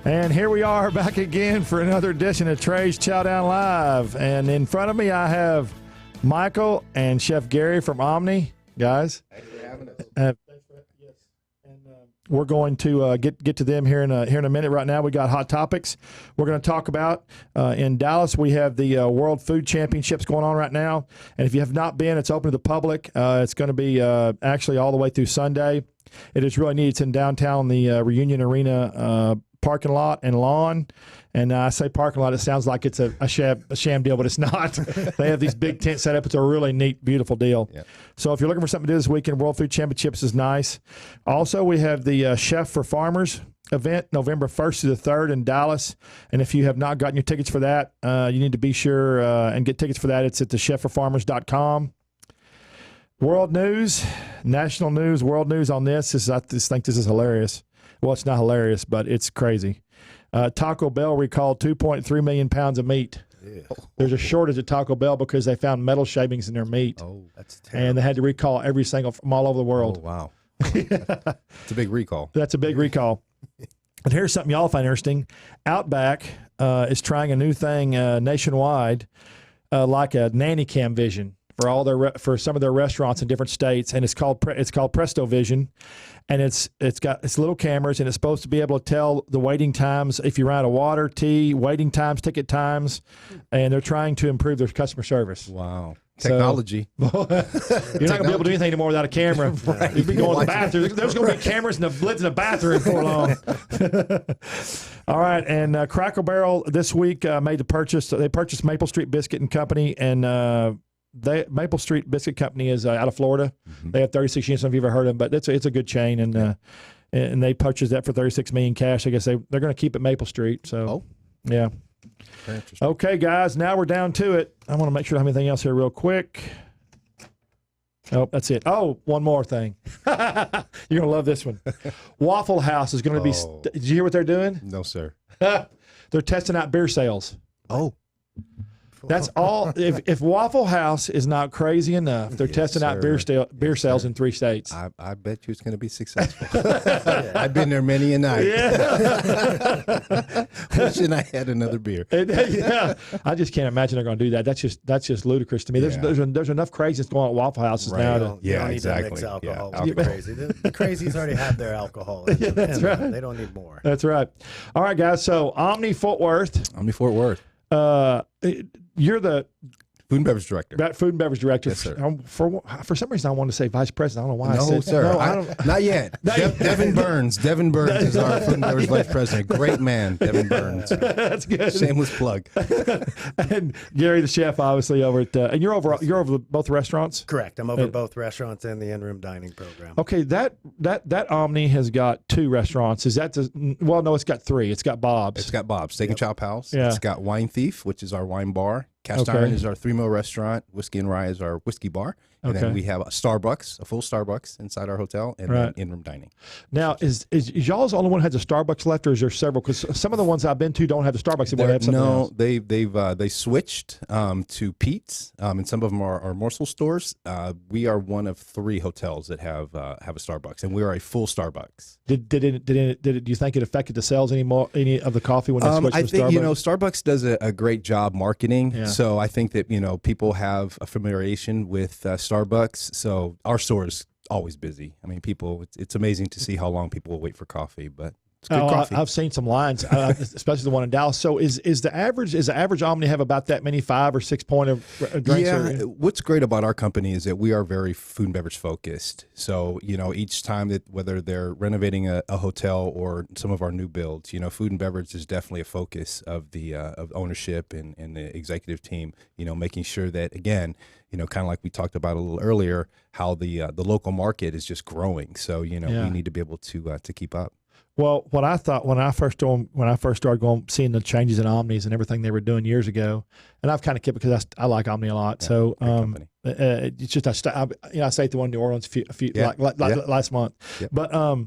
And here we are back again for another edition of Trey's Chowdown Live. And in front of me, I have Michael and Chef Gary from Omni. Guys, thanks for having us. We're going to get to them here in a minute. Right now, we got hot topics. We're going to talk about in Dallas. We have the World Food Championships going on right now, and if you have not been, it's open to the public. It's going to be actually all the way through Sunday. It is really neat. It's in downtown, the Reunion Arena parking lot and lawn. And I say parking lot, it sounds like it's a sham deal, but it's not. They have these big tents set up. It's a really neat, beautiful deal. Yep. So if you're looking for something to do this weekend, World Food Championships is nice. Also, we have the Chef for Farmers event, November 1st through the 3rd in Dallas. And if you have not gotten your tickets for that, you need to be sure and get tickets for that. It's at thechefforfarmers.com. World news, national news, world news on this. I just think this is hilarious. Well, it's not hilarious, but it's crazy. Taco Bell recalled 2.3 million pounds of meat. Ew. There's a shortage at Taco Bell because they found metal shavings in their meat. Oh, that's terrible. And they had to recall every single from all over the world. Oh, wow. It's a big recall. That's a big recall. And here's something y'all find interesting. Outback is trying a new thing nationwide, like a nanny cam vision for all their for some of their restaurants in different states, and it's called Presto Vision, and it's little cameras, and it's supposed to be able to tell the waiting times if you run out of water, tea, waiting times, ticket times, and they're trying to improve their customer service. Wow. Technology. So, you're not going to be able to do anything anymore without a camera. Right. You'd be going to the bathroom. There's going to be cameras and the lids in the bathroom for long. All right, and Cracker Barrel this week made the purchase. They purchased Maple Street Biscuit and Company, and Maple Street Biscuit Company is out of Florida. Mm-hmm. They have 36 units. I don't know if you've ever heard of them, but it's a good chain, and they purchased that for $36 million cash. I guess they're going to keep it Maple Street. So, yeah. Very interesting. Okay, guys, now we're down to it. I want to make sure I have anything else here real quick. Oh, that's it. Oh, one more thing. You're going to love this one. Waffle House is going to be. Did you hear what they're doing? No, sir. They're testing out beer sales. Oh. That's all. If Waffle House is not crazy enough, they're testing out beer sales in 3 states. I bet you it's going to be successful. I've been there many a night. Yeah. Wishing I had another beer. Yeah. I just can't imagine they're going to do that. That's just ludicrous to me. There's enough craziness going on at Waffle Houses now. They don't need to mix alcohol with crazy. The crazies already have their alcohol. Yeah, that's right. They don't need more. That's right. All right, guys. So Omni Fort Worth. You're the food and beverage director. Food and beverage director. Yes, sir. For some reason, I wanted to say vice president. I don't know why. No, sir. Not yet. Devin Burns. Devin Burns is our food and beverage vice president. Great man, Devin Burns. That's good. Shameless plug. And Gary, the chef, obviously over at. And you're over both restaurants. Correct. I'm over both restaurants and the in-room dining program. Okay, that Omni has got 2 restaurants. Is that no? It's got 3. It's got Bob's. It's got Bob's Steak and Chop House. Yeah. It's got Wine Thief, which is our wine bar. Cast Iron is our 3-meal restaurant. Whiskey and Rye is our whiskey bar. And then we have a Starbucks, a full Starbucks inside our hotel, and then in-room dining. Now, is y'all's the only one who has a Starbucks left, or is there several? Because some of the ones I've been to don't have the Starbucks. They switched to Pete's, and some of them are morsel stores. We are one of 3 hotels that have a Starbucks, and we are a full Starbucks. Do you think it affected the sales any of the coffee when they switched to Starbucks? I think Starbucks does a great job marketing. Yeah. So I think that people have a familiarization with Starbucks. So our store is always busy. I mean, it's amazing to see how long people will wait for coffee, but it's good coffee. I've seen some lines, especially the one in Dallas. So is the average Omni have about that many 5 or 6 point of drinks? Yeah. What's great about our company is that we are very food and beverage focused. So each time that whether they're renovating a hotel or some of our new builds, food and beverage is definitely a focus of the of ownership and the executive team. Making sure that again, kind of like we talked about a little earlier, how the local market is just growing. So we need to be able to keep up. Well, what I thought when I first started seeing the changes in Omnis and everything they were doing years ago, and I've kind of kept it because I like Omni a lot. Yeah, so it's just I stayed at the one in New Orleans last month, but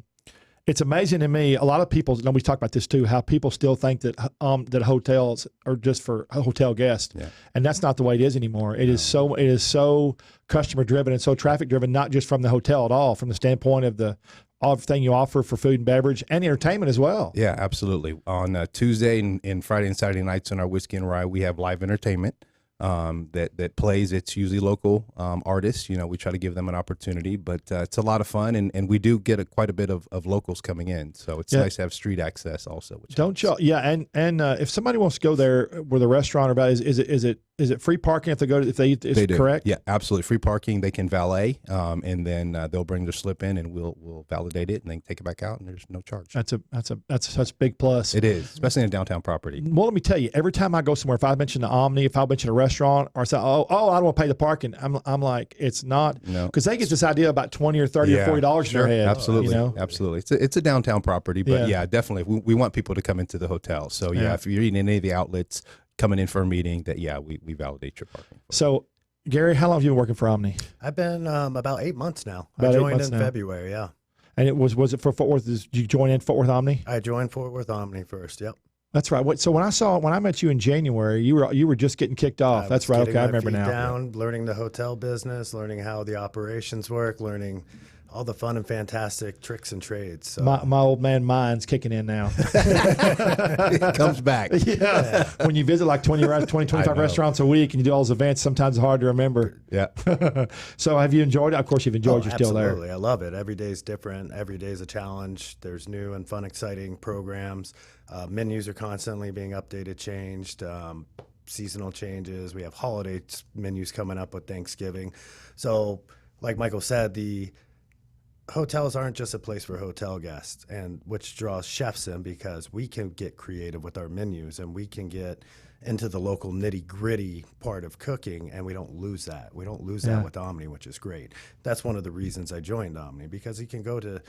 it's amazing to me. A lot of people, we talk about this too, how people still think that hotels are just for hotel guests, and that's not the way it is anymore. It is so customer driven and so traffic driven, not just from the hotel at all, from the standpoint of the everything you offer for food and beverage and entertainment as well. Yeah, absolutely. On Tuesday and Friday and Saturday nights on our Whiskey and Rye, we have live entertainment that plays. It's usually local artists. We try to give them an opportunity, but it's a lot of fun, and we do get quite a bit of locals coming in. So it's nice to have street access also. Don't y'all? Yeah, and if somebody wants to go there with a restaurant or about, is it free parking if they go to, if they eat? Is they do. Correct? Yeah, absolutely free parking. They can valet, and then they'll bring their slip in, and we'll validate it, and then take it back out, and there's no charge. That's such a big plus. It is, especially in a downtown property. Well, let me tell you, every time I go somewhere, if I mention the Omni, if I mention a restaurant, or say, oh, I don't want to pay the parking, I'm like, it's not, because they get this idea about $20 or $30 or $40 in their head. Absolutely, absolutely. It's a downtown property, but definitely, we want people to come into the hotel. So if you're eating in any of the outlets, coming in for a meeting, that we validate your parking. So, Gary, how long have you been working for Omni? I've been about 8 months now. I joined in February, yeah. And it was it for Fort Worth? Did you join in Fort Worth Omni? I joined Fort Worth Omni first. Yep. That's right. So when I met you in January, you were just getting kicked off. That's right. Okay, I remember now. Learning the hotel business, learning how the operations work, learning all the fun and fantastic tricks and trades. So. My old man mind's kicking in now. It comes back. Yeah. When you visit like 25 restaurants a week and you do all those events, sometimes it's hard to remember. Yeah. So have you enjoyed it? Of course you've enjoyed. You're still there. Absolutely. I love it. Every day's different. Every day's a challenge. There's new and fun, exciting programs. Menus are constantly being updated, changed. Seasonal changes. We have holiday menus coming up with Thanksgiving. So like Michael said, the hotels aren't just a place for hotel guests, and which draws chefs in because we can get creative with our menus and we can get into the local nitty-gritty part of cooking, and we don't lose that. We don't lose that with Omni, which is great. That's one of the reasons I joined Omni, because you can go to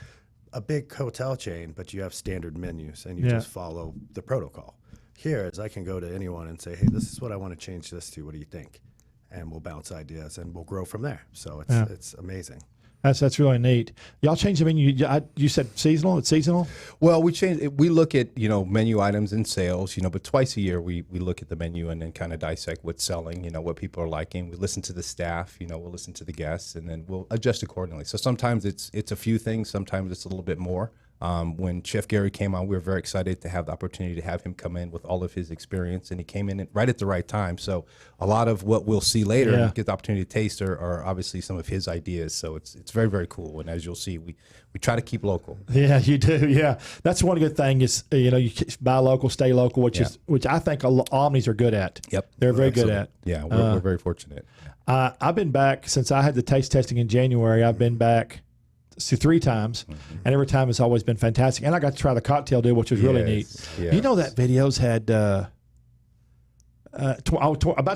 a big hotel chain, but you have standard menus and you just follow the protocol. Here is I can go to anyone and say, hey, this is what I want to change this to. What do you think? And we'll bounce ideas and we'll grow from there. So it's amazing. That's really neat. Y'all changed the menu. You said seasonal. It's seasonal. Well, we changed. We look at menu items and sales. But twice a year we look at the menu and then kind of dissect what's selling. What people are liking. We listen to the staff. We'll listen to the guests, and then we'll adjust accordingly. So sometimes it's a few things. Sometimes it's a little bit more. When Chef Gary came on, we were very excited to have the opportunity to have him come in with all of his experience, and he came in right at the right time. So a lot of what we'll see later and get the opportunity to taste are obviously some of his ideas. So it's very, very cool. And as you'll see, we try to keep local. Yeah, you do. Yeah, that's one good thing is you buy local, stay local, which I think Omnis are good at. Yep, they're very good at. Yeah, we're very fortunate. I've been back since I had the taste testing in January. I've been back 3 times, and every time it's always been fantastic. And I got to try the cocktail deal, which was really neat. Yes. That video's had about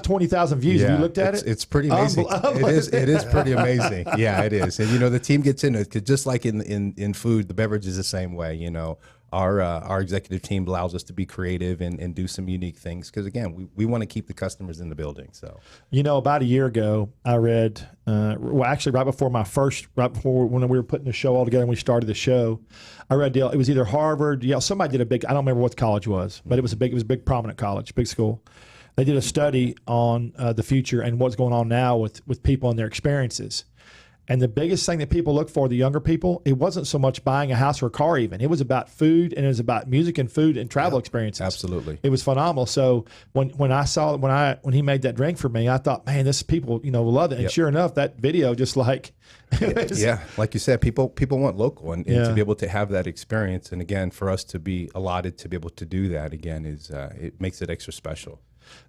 20,000 views. Have you looked at it? It's pretty amazing. It is pretty amazing. Yeah, it is. And the team gets into it, 'cause just like in food, the beverage is the same way. Our executive team allows us to be creative and do some unique things, because again, we want to keep the customers in the building. So about a year ago, I read actually right before when we were putting the show all together and we started the show, I read a deal. It was either Harvard, somebody did a big, I don't remember what the college was, but it was a big prominent college, big school. They did a study on the future and what's going on now with people and their experiences. And the biggest thing that people look for, the younger people, it wasn't so much buying a house or a car even. It was about food, and it was about music and food and travel experiences. Absolutely. It was phenomenal. So when he made that drink for me, I thought, man, this people, love it. And sure enough, that video just like like you said, people want local and to be able to have that experience. And again, for us to be allotted to be able to do that again is it makes it extra special.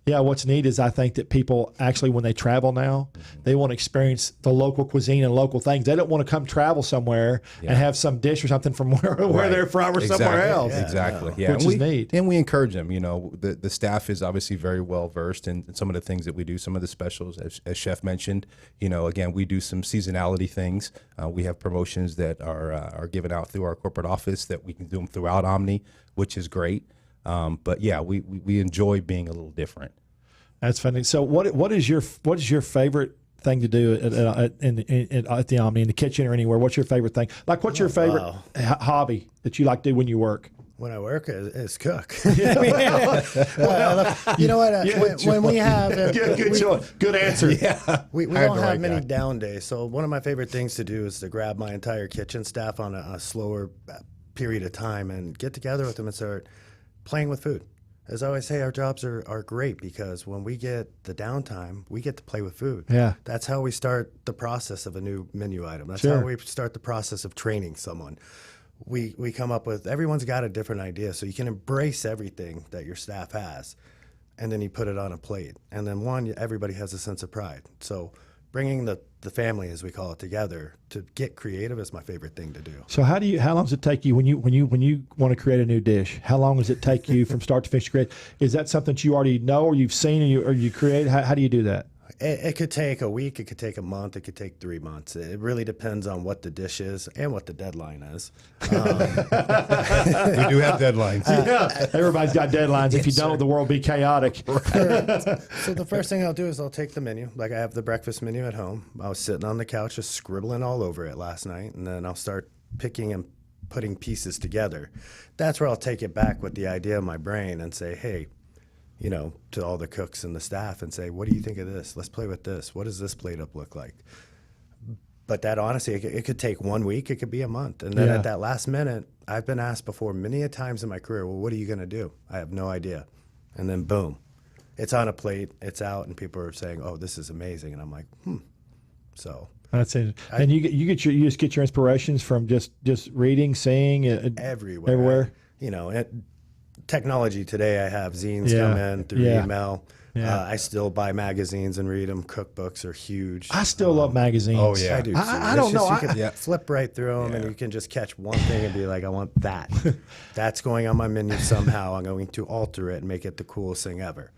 Yeah, what's neat is I think that people actually, when they travel now, they want to experience the local cuisine and local things. They don't want to come travel somewhere and have some dish or something from where they're from or somewhere else. Yeah, exactly. Yeah, which is neat. And we encourage them. The staff is obviously very well versed in some of the things that we do. Some of the specials, as Chef mentioned. Again, we do some seasonality things. We have promotions that are given out through our corporate office that we can do them throughout Omni, which is great. But yeah, we enjoy being a little different. That's funny. So what is your favorite thing to do at the Omni, in the kitchen or anywhere? What's your favorite thing? Like, what's your favorite hobby that you like to do when you work? When I work as cook. You know what? When we have good answer. Yeah, we don't have many down days. So one of my favorite things to do is to grab my entire kitchen staff on a slower period of time and get together with them and start playing with food. As I always say, our jobs are great because when we get the downtime, we get to play with food. Yeah. That's how we start the process of a new menu item. That's Sure. how we start the process of training someone. We come up with, everyone's got a different idea, so you can embrace everything that your staff has, and then you put it on a plate. And then everybody has a sense of pride. So bringing the family, as we call it, together to get creative is my favorite thing to do. So how long does it take you when you want to create a new dish? How long does it take you from start to finish to create? Is that something that you already know or you've seen or you create? How do you do that? It could take a week, it could take a month, it could take 3 months. It really depends on what the dish is and what the deadline is. We do have deadlines. Yeah, everybody's got deadlines. If you don't, sir. the world will be chaotic. So the first thing I'll do is I'll take the menu. Like I have the breakfast menu at home. I was sitting on the couch just scribbling all over it last night, and then I'll start picking and putting pieces together. That's where I'll take it back with the idea in my brain and say, hey, you know, to all the cooks and the staff and say, what do you think of this? Let's play with this. What does this plate up look like? But that honestly, it could take 1 week. It could be a month. And then at that last minute, I've been asked before many a times in my career, well, what are you going to do? I have no idea. And then boom, it's on a plate, it's out, and people are saying, oh, this is amazing. And I'm like, So That's it. And you just get your inspirations from just reading, seeing everywhere. You know, technology today, I have zines come in through email. Yeah. I still buy magazines and read them. Cookbooks are huge. I still love magazines. Oh, yeah. I do. I don't know. You can flip right through them and you can just catch one thing and be like, I want that. That's going on my menu somehow. I'm going to alter it and make it the coolest thing ever.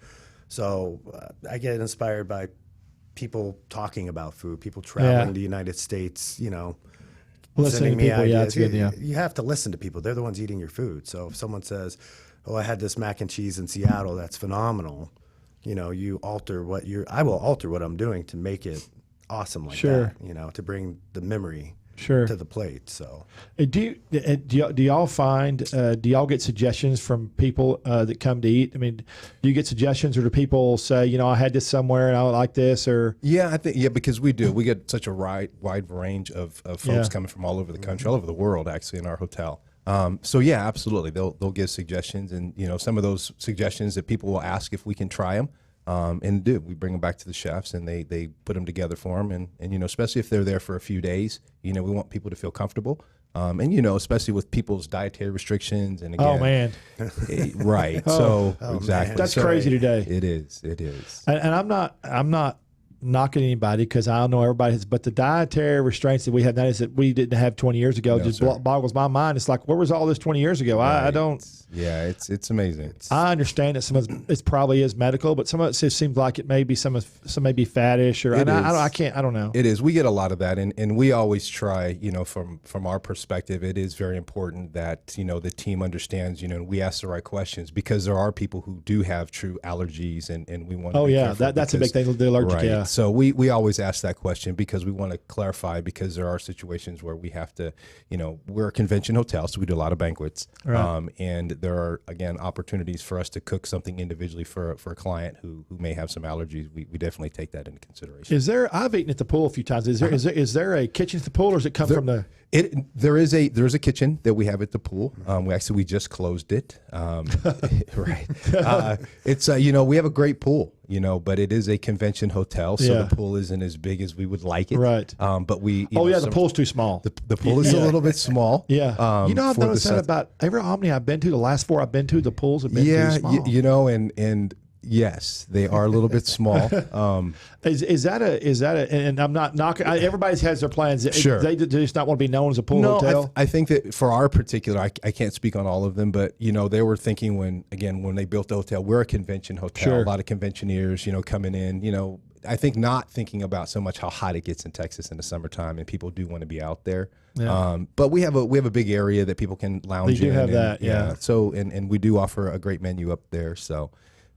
So I get inspired by people talking about food, people traveling to the United States, you know, listening to people. ideas. Yeah, it's good. You have to listen to people. They're the ones eating your food. So if someone says, oh, I had this mac and cheese in Seattle, that's phenomenal. You know, I will alter what I'm doing to make it awesome like that, you know, to bring the memory to the plate. So do y'all find, do y'all get suggestions from people that come to eat? I mean, do you get suggestions or do people say, you know, I had this somewhere and I like this or? Yeah, I think, because we do. We get such a wide range of folks coming from all over the country, all over the world actually in our hotel. So yeah, absolutely. They'll give suggestions, and you know, some of those suggestions that people will ask if we can try them, and we bring them back to the chefs, and they put them together for them, and you know, especially if they're there for a few days, you know, we want people to feel comfortable, and you know, especially with people's dietary restrictions, and again, oh man, right? So exactly, man. That's crazy today. It is, and I'm not knocking anybody because I don't know everybody has, but the dietary restraints that we have now is that we didn't have 20 years ago just boggles my mind. It's like, where was all this 20 years ago? Right. I don't. Yeah, it's amazing. I understand that some of it probably is medical, but some of it just seems like it may be some may be fattish or I don't know. It is. We get a lot of that, and we always try. You know, from our perspective, it is very important that you know the team understands. You know, we ask the right questions because there are people who do have true allergies, and we want. Oh yeah, that's a big thing. The allergic. Right. Yeah. So we always ask that question because we want to clarify because there are situations where we have to. You know, we're a convention hotel, so we do a lot of banquets, and there are again opportunities for us to cook something individually for a client who may have some allergies. We definitely take that into consideration. Is there? I've eaten at the pool a few times. Is there a kitchen at the pool, or does it come from the? There is a kitchen that we have at the pool. We just closed it. Right. It's you know, we have a great pool, you know, but it is a convention hotel, so the pool isn't as big as we would like it. Right. But we the pool's too small. The pool is a little bit small. Yeah. You know, I've noticed that about every Omni I've been to, the last 4 I've been to, the pools have been too small. You know, and yes, they are a little bit small. Is that a? And I'm not knocking. Everybody has their plans. Sure. They just not want to be known as a pool hotel. I think that for our particular, I can't speak on all of them, but you know, they were thinking when they built the hotel, we're a convention hotel. A lot of conventioneers, you know, coming in. You know, I think not thinking about so much how hot it gets in Texas in the summertime, and people do want to be out there. Yeah. But we have a big area that people can lounge in. They do have that. Yeah. So and we do offer a great menu up there. So.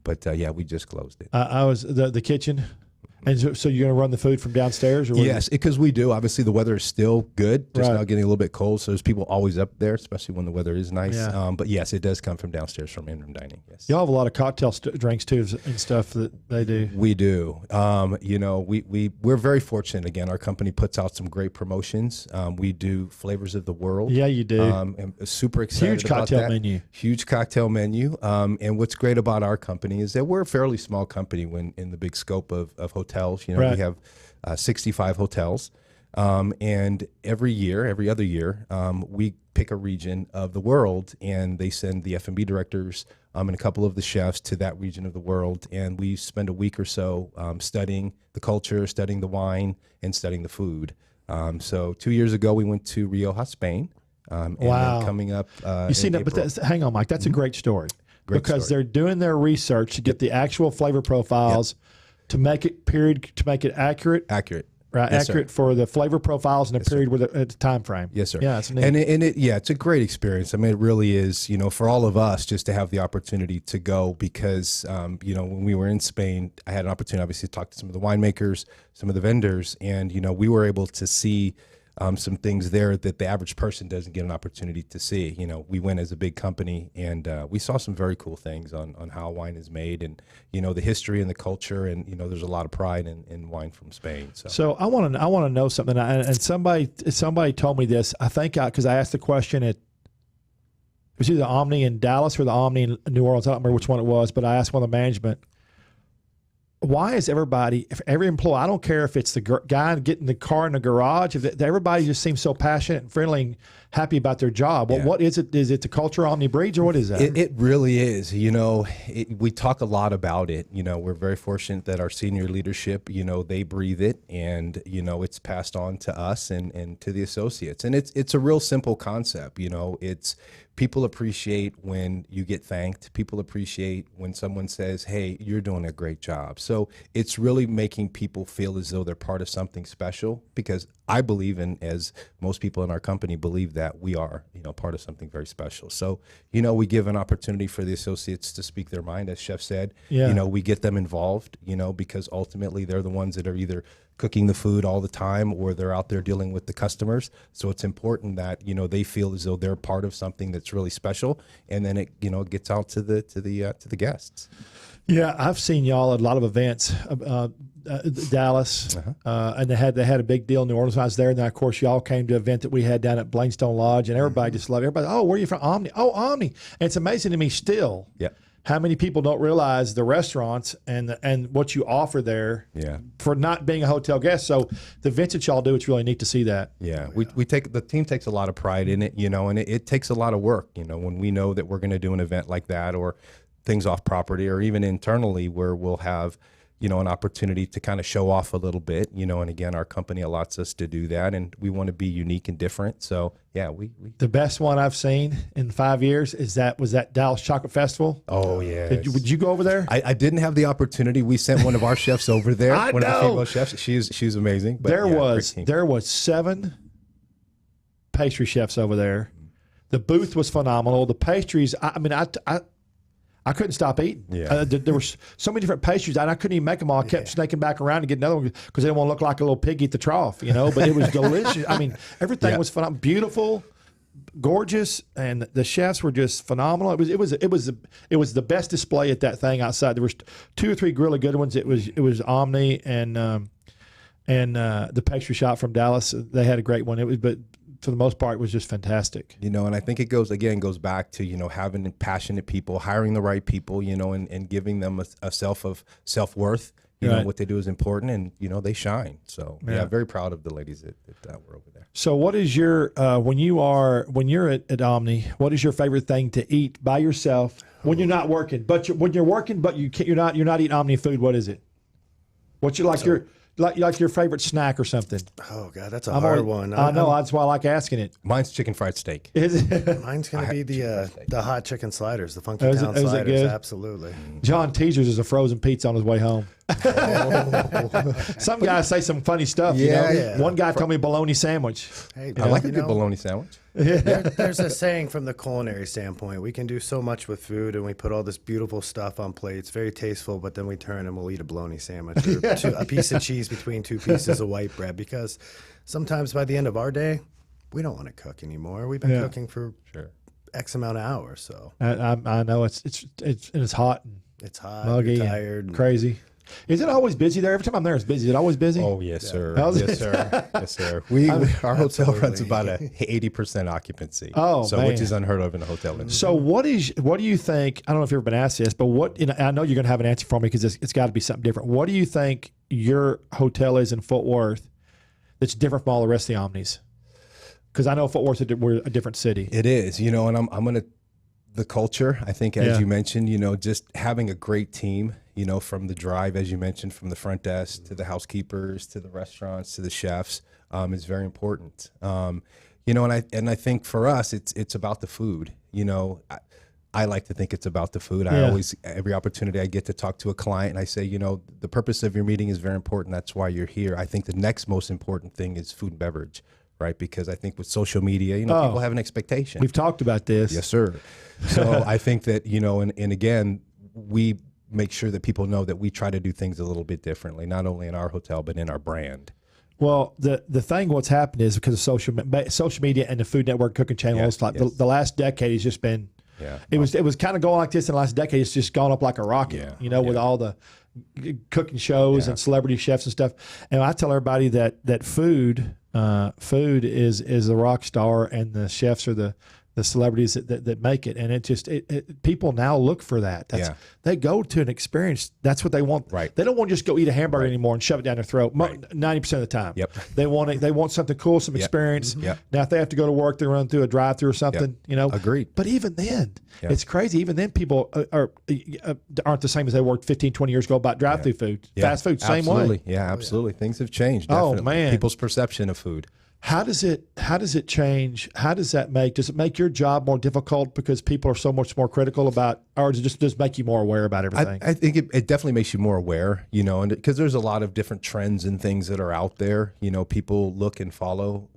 But yeah, we just closed it. I was the kitchen. And so you're going to run the food from downstairs? Or Yes, because we do. Obviously, the weather is still good, just Right. now getting a little bit cold. So there's people always up there, especially when the weather is nice. Yeah. But yes, it does come from downstairs from in-room dining. Yes, Y'all have a lot of cocktail drinks too and stuff that they do. we do. We're very fortunate. Again, our company puts out some great promotions. We do flavors of the world. Yeah, you do. And super excited Huge about cocktail that. menu. Huge cocktail menu. And what's great about our company is that we're a fairly small company when in the big scope of hotels. Right. We have 65 hotels. And every other year, we pick a region of the world, and they send the F&B directors and a couple of the chefs to that region of the world. And we spend a week or so studying the culture, studying the wine, and studying the food. So 2 years ago, we went to Rioja, Spain. And Wow. then coming up, You see, in that, but April. hang on, Mike. That's a great story. Great because story. they're doing their research to get the actual flavor profiles to make it accurate. Accurate. Right, Yes, sir. accurate for the flavor profiles in a period with a time frame. Yes, sir. Yeah, it's neat. And it's a great experience. I mean, it really is. For all of us, just to have the opportunity to go, because when we were in Spain, I had an opportunity, obviously, to talk to some of the winemakers, some of the vendors, and we were able to see some things there that the average person doesn't get an opportunity to see. We went as a big company, and we saw some very cool things on how wine is made, and the history and the culture, and there's a lot of pride in wine from Spain. So I want to know something, and somebody told me this. I think because I asked the question it was either the Omni in Dallas or the Omni in New Orleans. I don't remember which one it was, but I asked one of the management. Why is if every employee, I don't care if it's the guy getting the car in the garage, if everybody just seems so passionate and friendly and happy about their job. Well, what is it? Is it the culture Omni breeds, or what is that? It really is. We talk a lot about it. We're very fortunate that our senior leadership, they breathe it, and it's passed on to us and to the associates. And it's a real simple concept. It's people appreciate when you get thanked. People appreciate when someone says, "Hey, you're doing a great job." So it's really making people feel as though they're part of something special, because I believe, and as most people in our company believe, that we are, part of something very special. So, we give an opportunity for the associates to speak their mind, as Chef said. Yeah. We get them involved, because ultimately they're the ones that are either cooking the food all the time, or they're out there dealing with the customers. So it's important that they feel as though they're part of something that's really special, and then it gets out to the guests. Yeah, I've seen y'all at a lot of events, Dallas, and they had a big deal in New Orleans when I was there. And then, of course, y'all came to an event that we had down at Blainstone Lodge, and everybody just loved it. Everybody, oh, where are you from? Omni. Oh, Omni. And it's amazing to me still how many people don't realize the restaurants and what you offer there for not being a hotel guest. So the events that y'all do, it's really neat to see that. Yeah, the team takes a lot of pride in it, and it takes a lot of work, when we know that we're going to do an event like that, or things off property, or even internally where we'll have, an opportunity to kind of show off a little bit, and again, our company allots us to do that, and we want to be unique and different. So yeah, we the best one I've seen in 5 years was that Dallas Chocolate Festival. Oh yeah. Would you go over there? I didn't have the opportunity. We sent one of our chefs over there. I one know. of the female chefs. She's amazing. But There was 7 pastry chefs over there. The booth was phenomenal. The pastries, I couldn't stop eating. Yeah. There were so many different pastries, and I couldn't even make them all. I kept snaking back around to get another one because I didn't want to look like a little pig at the trough, But it was delicious. Everything was phenomenal, beautiful, gorgeous, and the chefs were just phenomenal. It was the best display at that thing outside. There was 2 or 3 really good ones. It was Omni and the pastry shop from Dallas. They had a great one. But for the most part, it was just fantastic. And I think it goes back to, having passionate people, hiring the right people, and giving them a self-worth. What they do is important, and, they shine. So, very proud of the ladies that were over there. So what is your, when you're at Omni, what is your favorite thing to eat by yourself when you're not working? But when you're working, but you're not eating Omni food, what is it? What's your favorite snack or something? Oh God, that's a hard one. I know, that's why I like asking it. Mine's chicken fried steak. Is it? Mine's gonna be the hot chicken sliders, the funky Is it town sliders. good? Absolutely. John Teaser's is a frozen pizza on his way home. Some guys say some funny stuff. Yeah, you know? yeah. One guy told me bologna sandwich. Hey, I like a you good know, bologna sandwich. there's a saying from the culinary standpoint. We can do so much with food, and we put all this beautiful stuff on plates, very tasteful, but then we turn and we'll eat a bologna sandwich or a piece of cheese between two pieces of white bread, because sometimes by the end of our day, we don't want to cook anymore. We've been cooking for X amount of hours. So I know it's hot and it's hot, muggy, you're and tired, and crazy. Is it always busy there? Every time I'm there, it's busy. Is it always busy? Oh yes, sir. How's Yes, it? sir. Yes, sir. Our hotel runs about a 80% occupancy. Oh, so man. which is unheard of in a hotel industry. So what do you think? I don't know if you've ever been asked this, but I know you're going to have an answer for me because it's got to be something different. What do you think your hotel is in Fort Worth that's different from all the rest of the Omnis? Because I know Fort Worth we're a different city. It is, and I'm gonna the culture. I think, as you mentioned, just having a great team. From the drive, as you mentioned, from the front desk to the housekeepers to the restaurants to the chefs, is very important. And I think for us, it's about the food. I like to think it's about the food. I always, every opportunity I get to talk to a client, and I say, the purpose of your meeting is very important. That's why you're here. I think the next most important thing is food and beverage, right? Because I think with social media, people have an expectation. We've talked about this. Yes, sir. So I think that, and again, we make sure that people know that we try to do things a little bit differently, not only in our hotel, but in our brand. Well, the thing what's happened is because of social media and the Food Network cooking channels, the last decade has just been, it was kind of going like this in the last decade. It's just gone up like a rocket, with all the cooking shows and celebrity chefs and stuff. And I tell everybody that food is the rock star, and the chefs are the celebrities that make it. And people now look for that. They go to an experience. That's what they want. Right. They don't want to just go eat a hamburger anymore and shove it down their throat. 90% of the time. Yep. They want something cool, some experience. Yep. Now, if they have to go to work, they run through a drive-through or something. Agreed. But even then, it's crazy. Even then, people aren't the same as they were 15, 20 years ago about drive-through food, fast food, same way. Yeah, absolutely. Things have changed. Definitely. Oh man, people's perception of food. How does it change? Does it make your job more difficult because people are so much more critical about, or does it just make you more aware about everything? I think it definitely makes you more aware, and because there's a lot of different trends and things that are out there, people look and follow.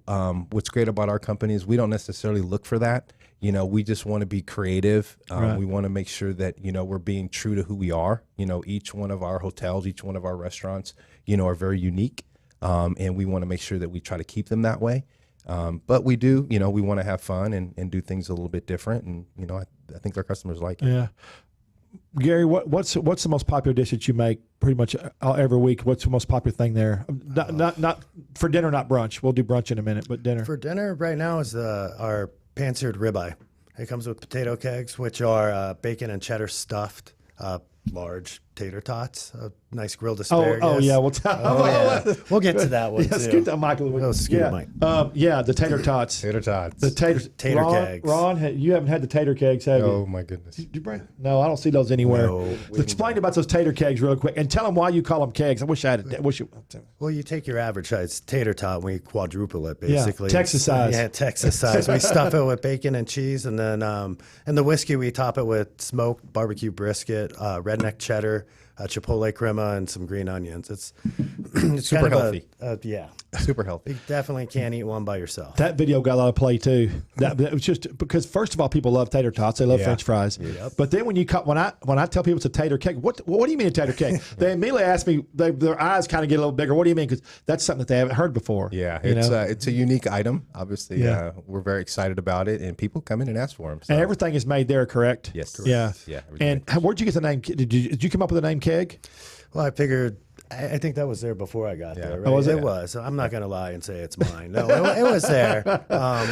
What's great about our company is we don't necessarily look for that. We just want to be creative. We want to make sure that, we're being true to who we are. Each one of our hotels, each one of our restaurants, are very unique. And we want to make sure that we try to keep them that way. But we do, we want to have fun and do things a little bit different. And, I think our customers like it. Yeah. Gary, what's the most popular dish that you make pretty much every week? What's the most popular thing there? Not for dinner, not brunch. We'll do brunch in a minute, but dinner. For dinner right now is our pan-seared ribeye. It comes with potato kegs, which are bacon and cheddar stuffed, large tater tots, a nice grilled asparagus. Oh yeah, we'll get to that one too. Scoot that, Michael. Mike. The tater tots. Tater tots. The tater kegs. Ron, you haven't had the tater kegs, have you? Oh my goodness. Did you bring? No, I don't see those anywhere. No, explain about those tater kegs real quick, and tell them why you call them kegs. I wish I had. Well, you take your average size tater tot, and we quadruple it basically. Texas size. Yeah, Texas size. We stuff it with bacon and cheese, and then and the whiskey we top it with smoked barbecue brisket, redneck cheddar, chipotle crema, and some green onions. It's super kind of healthy. Super healthy. You definitely can't eat one by yourself. That video got a lot of play too. That was just because first of all, people love tater tots. They love French fries. Yep. But then when I tell people it's a tater keg, what do you mean a tater keg? They immediately ask me. Their eyes kind of get a little bigger. What do you mean? Because that's something that they haven't heard before. Yeah, it's a unique item. Obviously, we're very excited about it, and people come in and ask for them. So. And everything is made there, correct? Yes. Correct. Yeah. And where'd you get the name? Did you come up with the name keg? Well, I figured. I think that was there before I got there. Right? Oh, was it? It was. I'm not going to lie and say it's mine. No, it was there.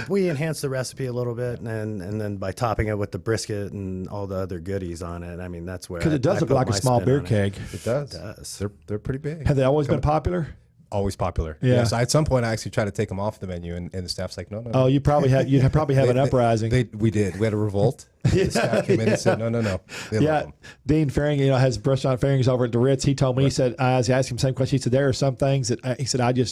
We enhanced the recipe a little bit, and then by topping it with the brisket and all the other goodies on it. I mean, that's where because it does look like a small beer keg. It does. They're pretty big. Have they always been popular? Always popular. Yeah. So at some point, I actually tried to take them off the menu, and the staff's like, no. Oh, you'd probably have an uprising. We did. We had a revolt. The staff came in and said, no. Yeah, Dean Faring, has restaurant Faring's over at the Ritz. He told me, he said, I asked him the same question. He said, there are some things that he said, I'd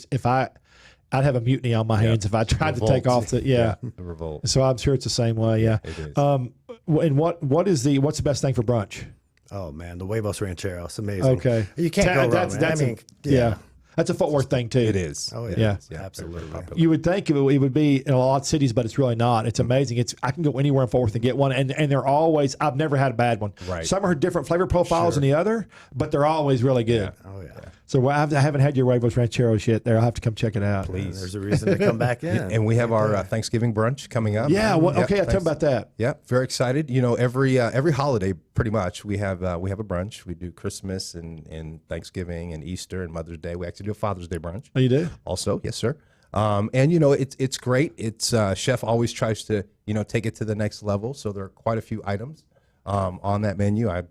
have a mutiny on my hands if I tried to take off the revolt. So I'm sure it's the same way. Yeah. It is. And what's the best thing for brunch? Oh man, the Huevos Rancheros, amazing. Okay. You can't go wrong. That's yeah. That's a Fort Worth thing too. It is. Oh yeah, Yeah. Yeah, absolutely. very popular. You would think it would be in a lot of cities, but it's really not. It's amazing. I can go anywhere in Fort Worth and get one, and they're always. I've never had a bad one. Right. Some are different flavor profiles than the other, but they're always really good. Oh yeah. So I haven't had your Huevos Rancheros yet. There, I'll have to come check it out. Please. There's a reason to come back in. And we have our Thanksgiving brunch coming up. Yeah. Well, okay. Tell me about that. Yeah, very excited. You know, every holiday, pretty much, we have a brunch. We do Christmas and Thanksgiving and Easter and Mother's Day. We actually do a Father's Day brunch. Oh, you do? Also, yes, sir. And you know, it's great. It's chef always tries to take it to the next level. So there are quite a few items on that menu. I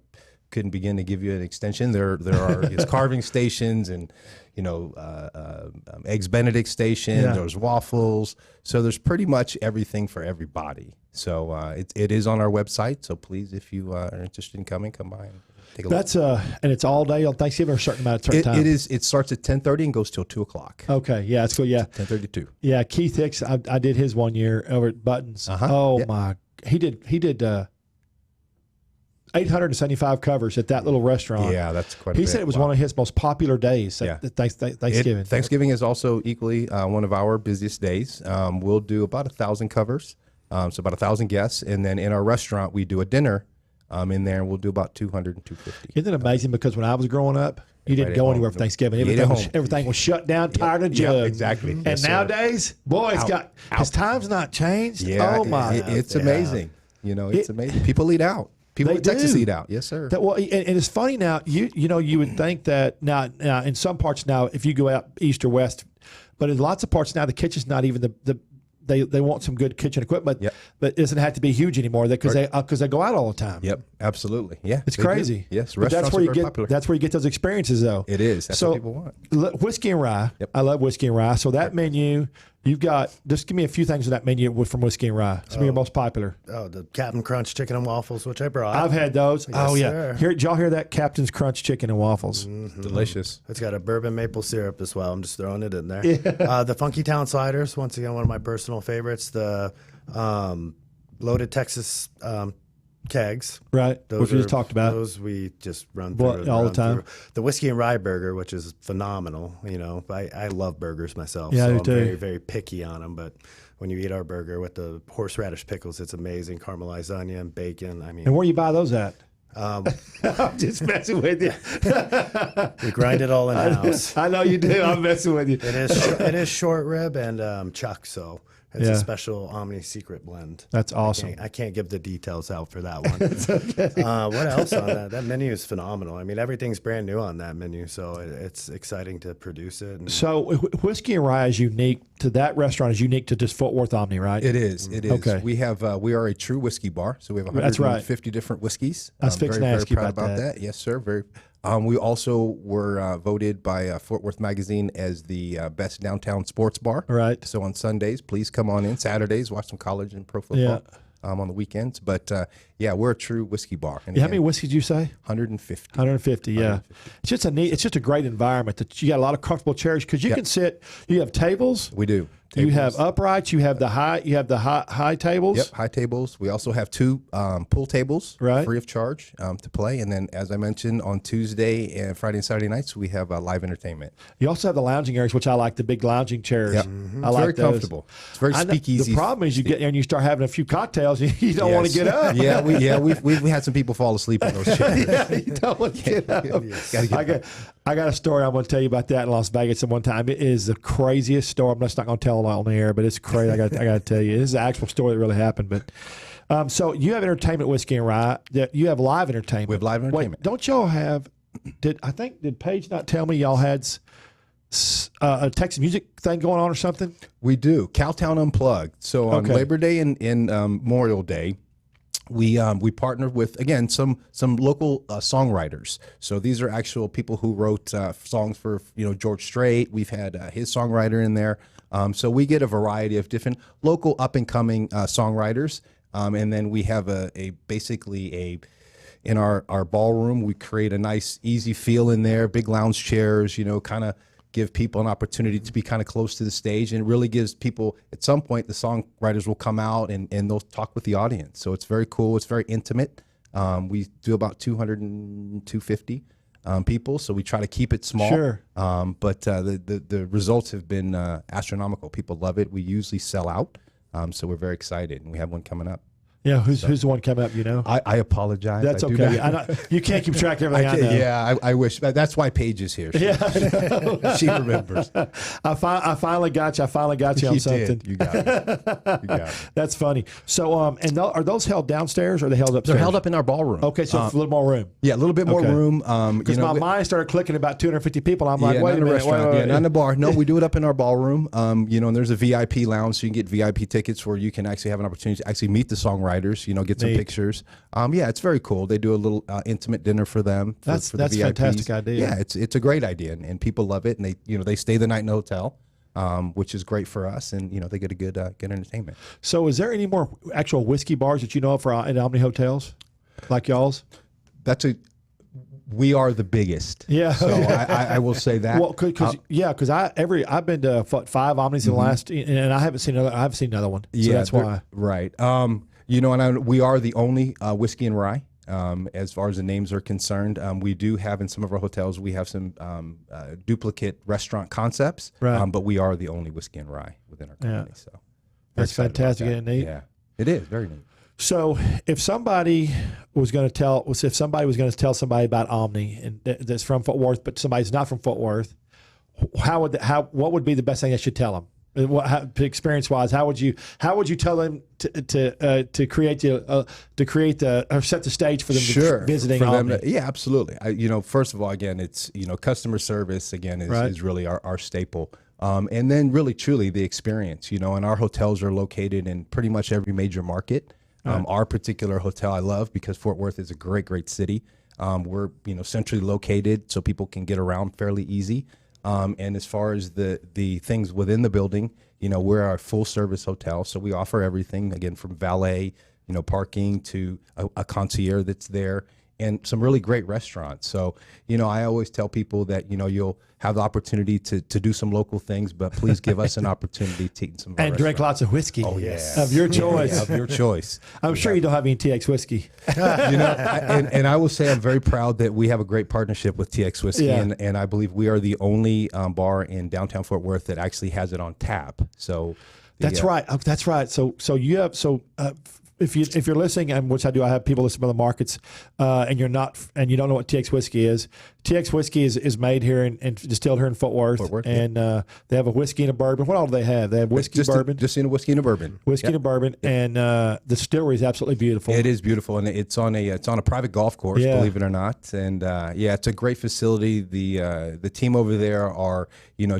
couldn't begin to give you an extension. There are carving stations and eggs Benedict station. Yeah. There's waffles. So there's pretty much everything for everybody. So it is on our website. So please, if you are interested in coming, come by and take a look. That's and it's all day on Thanksgiving or a certain amount of time. It is. It starts at 10:30 and goes till 2:00. Okay. Yeah, it's cool. Yeah. 10:32. Yeah. Keith Hicks, I did his one year over at Buttons. Uh-huh. Oh Yep. my! He did 875 covers at that little restaurant. Yeah, that's quite. He said it was one of his most popular days. Yeah. Thanksgiving. Thanksgiving is also equally one of our busiest days. We'll do about 1,000 covers, so about 1,000 guests, and then in our restaurant we do a dinner in there, and we'll do about 200 and 250. Isn't it amazing? Because when I was growing up, you didn't Right go at anywhere home. for Thanksgiving. You ate at Everything home. was shut down, tired of Yep, jug. exactly. And Yes, sir. nowadays, boy, his time's not changed. Yeah, Oh my! it's Yeah. amazing. It's amazing. People eat out. People They in Texas do. eat out. Yes, sir. And it's funny now. You would think that now in some parts now, if you go out east or west, but in lots of parts now, the kitchen's not even they want some good kitchen equipment, Yep. but it doesn't have to be huge anymore because they go out all the time. Yep, absolutely. Yeah, It's they do. crazy. Yes, But that's restaurants where are you very get popular. that's where you get those experiences though. It is. That's So, what people want. Whiskey and rye. Yep. I love whiskey and rye. So that menu, you've got. Just give me a few things on that menu from whiskey and rye. Some of your most popular. Oh, the Captain Crunch chicken and waffles, which I brought. I've had those. Oh yeah. sir. Did y'all hear that? Captain's Crunch chicken and waffles. Delicious. It's got a bourbon maple syrup as well. I'm just throwing it in there. The Funky Town sliders, once again, one of my personal favorites. The loaded Texas kegs. Right. Which we just talked about. Those we just run Well, through all the run time. through. The whiskey and rye burger, which is phenomenal. I love burgers myself. Yeah, I so do I'm too. very, very picky on them. But when you eat our burger with the horseradish pickles, it's amazing. Caramelized onion, bacon. I mean, And where you buy those at? um, I'm just messing with you. we grind it all in house. I know you do. I'm messing with you. It is short rib and chuck, so it's Yeah. a special Omni secret blend. That's awesome. I can't give the details out for that one. What else on that? That menu is phenomenal. I mean, everything's brand new on that menu, so it's exciting to produce it. And So whiskey and rye is unique to that restaurant. Is unique to just Fort Worth Omni, right? It is. It is. Okay. We have we are a true whiskey bar, so we have That's right. 150 different whiskeys. I was fixing to ask you proud about that. Yes, sir. Very. We also were voted by Fort Worth Magazine as the best downtown sports bar. Right. So on Sundays, please come on in. Saturdays, watch some college and pro football. On the weekends, but yeah, we're a true whiskey bar. And Yeah, how again, many whiskeys do you say? 150. 150. Yeah, it's just it's just a great environment. That you got a lot of comfortable chairs because you can sit. You have tables. We do. You Tables. have uprights. You have the high tables. Yep, high tables. We also have 2 pool tables, Right. free of charge to play. And then, as I mentioned, on Tuesday and Friday and Saturday nights, we have live entertainment. You also have the lounging areas, which I like. The big lounging chairs. Yep. I It's like very those. comfortable. It's very I know- speakeasy. The problem is you get there and you start having a few cocktails. You don't want to Yes. get up. we've had some people fall asleep in those chairs. Yeah, you don't want to get up. Gotta get I got a story I'm going to tell you about that in Las Vegas at one time. It is the craziest story. I'm just not going to tell it on the air, but it's crazy. I got to tell you. This is an actual story that really happened. But so you have entertainment, whiskey and rye. You have live entertainment. We have live entertainment. Wait, don't y'all have? Did Paige not tell me y'all had a Texas music thing going on or something? We do. Cowtown Unplugged. So on Okay. Labor Day and Memorial Day, we partnered with, again, some local songwriters. So these are actual people who wrote songs for George Strait. We've had his songwriter in there. So we get a variety of different local up and coming songwriters, and then we have in our ballroom we create a nice easy feel in there, big lounge chairs, kind of give people an opportunity to be kind of close to the stage, and it really gives people, at some point, the songwriters will come out and they'll talk with the audience. So it's very cool. It's very intimate. We do about 200 and 250 people, so we try to keep it small. Sure. But the results have been astronomical. People love it. We usually sell out, so we're very excited, and we have one coming up. Yeah, who's the one coming up? You know, I apologize. that's I do okay. not- You can't keep track of everything. I know. Yeah, I wish. That's why Paige is here. She remembers. I finally got you. I finally got you on You something. did. You got it. You got it. That's funny. So, are those held downstairs or are they held upstairs? They're held up in our ballroom. Okay, so a little more room. Yeah, a little bit more Okay. room. Because my mind started clicking about 250 people. I'm like, yeah, wait not a minute, restaurant. wait. Yeah, not in the bar. No, we do it up in our ballroom. And there's a VIP lounge, so you can get VIP tickets where you can actually have an opportunity to actually meet the songwriters. Get some Neat. pictures. Yeah, it's very cool. They do a little intimate dinner for them. That's for the a VIPs. fantastic idea. Yeah, it's a great idea, and people love it. And they stay the night in the hotel, which is great for us, and they get a good entertainment. So, is there any more actual whiskey bars that you know of for at Omni Hotels, like y'all's? We are the biggest. Yeah. So I will say that. Well, because I've been to 5 Omnis in the last, and I haven't seen another one. So that's why. Right. We are the only whiskey and rye. As far as the names are concerned, we do have in some of our hotels, we have some duplicate restaurant concepts, Right. But we are the only whiskey and rye within our company. So That's fantastic and neat. Yeah, it is very neat. So, if somebody was going to tell somebody about Omni and that's from Fort Worth, but somebody's not from Fort Worth, what would be the best thing they should tell them? Experience wise, how would you tell them to create or set the stage for them to visiting Omni? Yeah, absolutely. First of all, again, it's customer service again is really our staple. And then really truly the experience, and our hotels are located in pretty much every major market. Our particular hotel I love because Fort Worth is a great city. We're centrally located so people can get around fairly easy. And as far as the things within the building, we're a full service hotel, so we offer everything again from valet, parking to a concierge that's there, and some really great restaurants. So, I always tell people that you'll have the opportunity to do some local things, but please give us an opportunity to eat some of our and drink lots of whiskey. Oh yes, of your choice. Yeah, of your choice. I'm sure you don't have any TX whiskey. And I will say I'm very proud that we have a great partnership with TX Whiskey, Yeah. and I believe we are the only bar in downtown Fort Worth that actually has it on tap. So That's right. Oh, that's right. So you have if you're listening, and which I do, I have people listen to the markets, and you don't know what TX whiskey is. TX whiskey is made here and distilled here in Fort Worth, and they have a whiskey and a bourbon. What all do they have? They have whiskey, bourbon, just in a whiskey and a bourbon, and a bourbon, and the distillery is absolutely beautiful. It is beautiful, and it's on a private golf course, believe it or not, and it's a great facility. The team over there are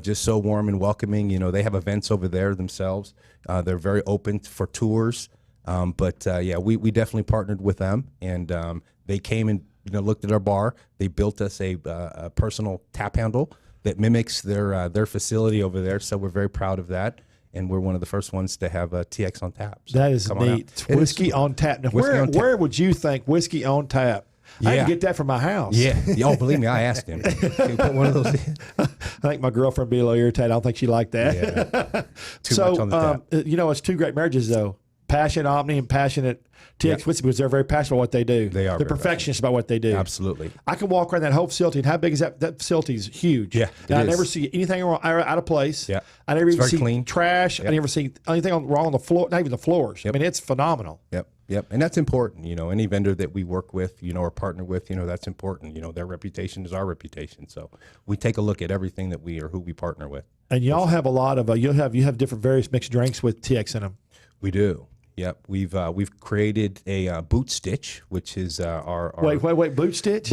just so warm and welcoming. They have events over there themselves. They're very open for tours. We definitely partnered with them, and they came and looked at our bar. They built us a personal tap handle that mimics their facility over there. So we're very proud of that, and we're one of the first ones to have TX on tap. So that is neat. It's whiskey on tap. Now, where would you think whiskey on tap? I can get that from my house. Yeah. Oh, believe me, I asked him. Can you put one of those in? I think my girlfriend would be a little irritated. I don't think she liked that. Yeah. Too much on the tap. It's two great marriages, though. Passionate Omni and passionate TX Whiskey, because they're very passionate about what they do. They are. They're perfectionists about what they do. Absolutely. I can walk around that whole facility, and how big is that? That facility is huge. Yeah, and I never see anything out of place. Yeah. I never even see clean. trash. Yep. I never see anything wrong on the floor, not even the floors. Yep. I mean, it's phenomenal. Yep. And that's important. Any vendor that we work with, or partner with, that's important. Their reputation is our reputation. So we take a look at everything that who we partner with. And y'all have a lot of you have different various mixed drinks with TX in them. We do. Yep, we've created a boot stitch, which is our wait, boot stitch,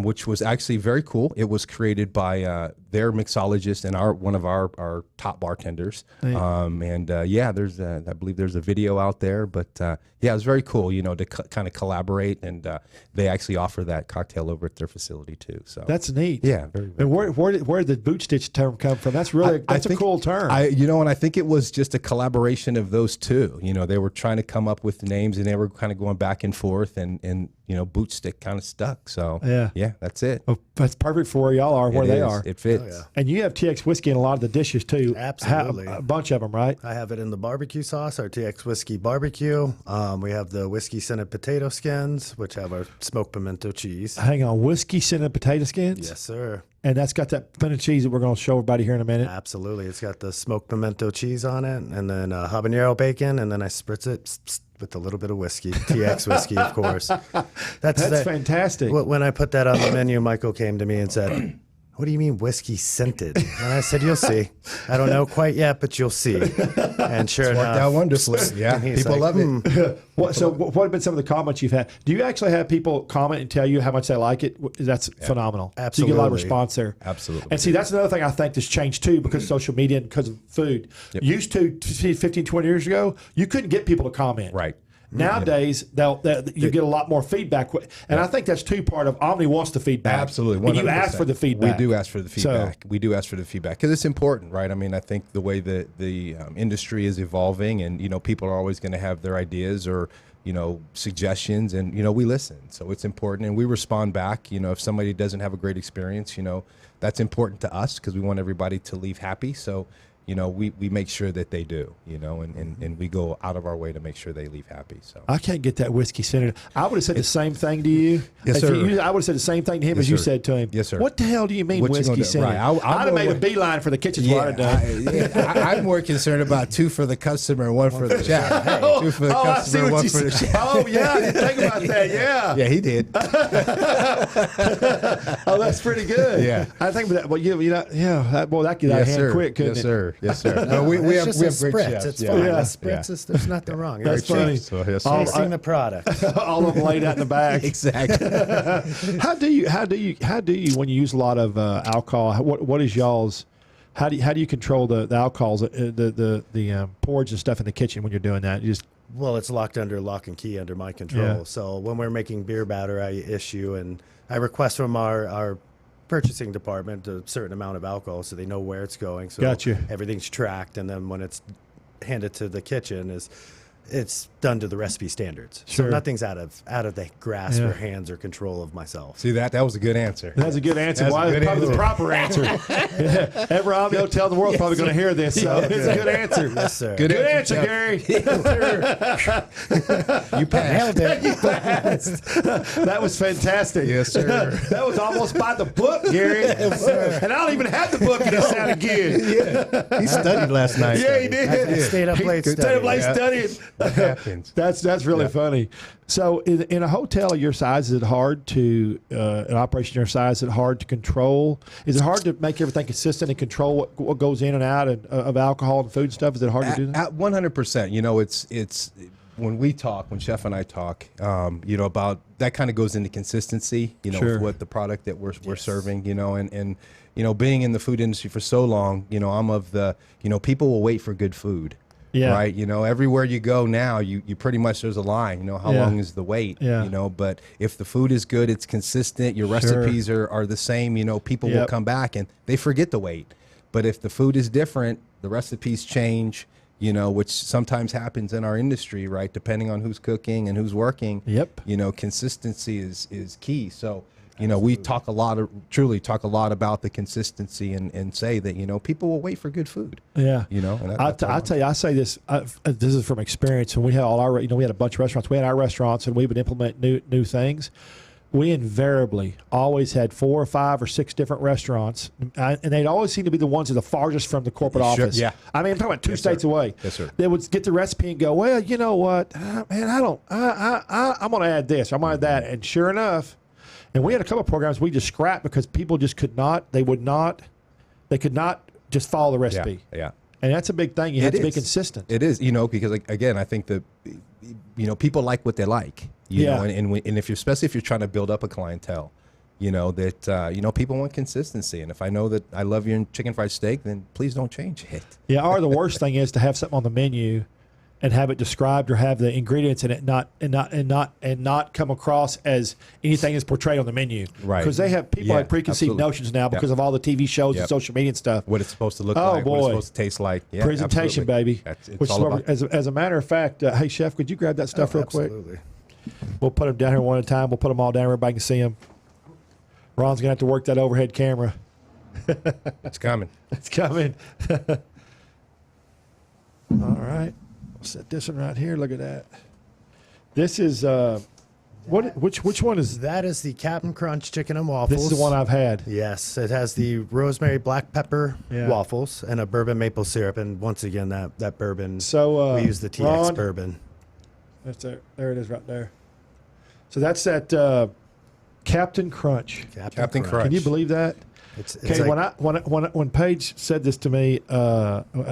which was actually very cool. It was created by their mixologist and one of our top bartenders. There's I believe there's a video out there, but it was very cool, to kind of collaborate, and they actually offer that cocktail over at their facility too. So that's neat. Yeah, very. And where did the boot stitch term come from? That's really a cool term. And I think it was just a collaboration of those two. They were trying to come up with names, and they were kind of going back and forth, and boot stick kind of stuck. So yeah, that's it. Well, that's perfect for where y'all are, where they are. It fits. yeah. And you have TX whiskey in a lot of the dishes too. Absolutely. A bunch of them, right? I have it in the barbecue sauce, our TX Whiskey Barbecue. We have the Whiskey Scented Potato Skins, which have our smoked pimento cheese. Hang on, whiskey scented potato skins? Yes, sir. And that's got that pimento cheese that we're going to show everybody here in a minute. Absolutely. It's got the smoked pimento cheese on it, and then habanero bacon, and then I spritz it with a little bit of whiskey, TX whiskey, of course. That's fantastic. When I put that on the menu, Michael came to me and said, "What do you mean whiskey scented?" And I said, "You'll see. I don't know quite yet, but you'll see." And sure enough, Worked out wonderfully. Yeah, people love it. So what have been some of the comments you've had? Do you actually have people comment and tell you how much they like it? That's phenomenal. Absolutely. So you get a lot of response there. Absolutely. And see, that's another thing I think that's changed too because of social media and because of food. Yep. Used to 15, 20 years ago, you couldn't get people to comment. Right. Nowadays, you get a lot more feedback. And I think that's part of Omni wants the feedback. Absolutely. And you 100%. ask for the feedback. We do ask for the feedback. We do ask for the feedback because it's important, right? I mean, I think the way that the industry is evolving and, people are always going to have their ideas or, suggestions and, we listen. So it's important and we respond back. If somebody doesn't have a great experience, that's important to us because we want everybody to leave happy. So, we make sure that they do, and we go out of our way to make sure they leave happy. So I can't get that whiskey scented. I would have said the same thing to you. Yes, sir. I would have said the same thing to him Yes, as you sir. said to him. Yes, sir. What the hell do you mean What you whiskey gonna do? scented? Right. I'd have made a beeline for the kitchen. What I'd done. I'm more concerned about 2 for the customer and 1 for the chef. Hey, 2 for the I see customer, what 1 you for the said. chef. Oh yeah, I didn't think about that. Yeah. Yeah, he did. Oh, that's pretty good. Yeah. I think that. Well, that get out of hand sir. quick, couldn't Yes, it? sir. Yes, sir. No, we it's have just we a have great spritz. chefs. It's Yeah. fine. Yeah. A spritz is, there's nothing wrong. That's Every funny. chef So, yes, Oh, sir. tasting the product. All of them laid out in the back. Exactly. How do you when you use a lot of alcohol? What is y'all's? How do you control the alcohols, the porridge and stuff in the kitchen when you're doing that? You just Well, it's locked under lock and key under my control. Yeah. So when we're making beer batter, I issue and I request from our purchasing department a certain amount of alcohol so they know where it's going. So Gotcha. everything's tracked, and then when it's handed to the kitchen, it's done to the recipe standards. Sure. So nothing's out of the grasp Yeah. or hands or control of myself. See that was a good answer. That's a good answer. That's Why? a good Probably the answer. proper answer. Every Omni Hotel in the world is probably going to hear this, so it's a good answer. Yes, sir. Good answer, Jeff. Gary. You passed. You passed. That was fantastic. Yes, sir. That was almost by the book, Gary. And I don't even have the book, and it sounded good. He studied last night. Yeah, he did. I stayed up late Stayed up late studying. studying. That happens. That's really funny. So in a hotel your size, is it hard to an operation your size? Is it hard to control? Is it hard to make everything consistent and control what goes in and out of alcohol and food and stuff? Is it hard to do that? At 100%. It's when Chef and I talk, about that kind of goes into consistency. Sure. With what the product that we're serving. And being in the food industry for so long, I'm of the people will wait for good food. Yeah. Right. Everywhere you go now, you pretty much there's a line. How Yeah. long is the wait? Yeah. But if the food is good, it's consistent. Your recipes are the same. People will Yep. come back and they forget the wait. But if the food is different, the recipes change. Which sometimes happens in our industry, right? Depending on who's cooking and who's working. Yep. Consistency is key. So. We truly talk a lot about the consistency and say that, people will wait for good food. Yeah. And I tell you, I say this. This is from experience. And we had we had a bunch of restaurants. We had our restaurants, and we would implement new things. We invariably always had 4 or 5 or 6 different restaurants, and they'd always seem to be the ones that are the farthest from the corporate Sure, office. yeah. I mean, I'm talking about 2 states away. Yes, sir. They would get the recipe and go, well, you know what, man, I'm going to add this, I'm going to add that, and sure enough. And we had a couple of programs we just scrapped because people just could not just follow the recipe. Yeah. And that's a big thing. You have to be consistent. It is, because again, I think that, people like what they like, Yeah. and if especially if you're trying to build up a clientele, that, people want consistency. And if I know that I love your chicken fried steak, then please don't change it. Yeah. Or the worst thing is to have something on the menu and have it described or have the ingredients in it not come across as anything is portrayed on the menu. Right. Because they have people have preconceived absolutely. notions now because Yeah. of all the TV shows and Yep. social media and stuff. What it's supposed to look Oh, like, what boy. it's supposed to taste like. Yeah, Presentation, absolutely. baby. It's Which is all what about. as a matter of fact, hey chef, could you grab that stuff real quick? Absolutely. We'll put them down here one at a time. We'll put them all down. Everybody can see them. Ron's gonna have to work that overhead camera. It's coming. It's coming. All right. I'll set this one right here. Look at that. This is which one is that? That is the Captain Crunch chicken and waffles. This is the one I've had. Yes, it has the rosemary black pepper Yeah. waffles and a bourbon maple syrup. And once again, that bourbon. So we use the TX Ron, bourbon. That's there it is right there. So that's that Captain Crunch. Captain Crunch. Can you believe that? It's Okay, like, when Paige said this to me, that's what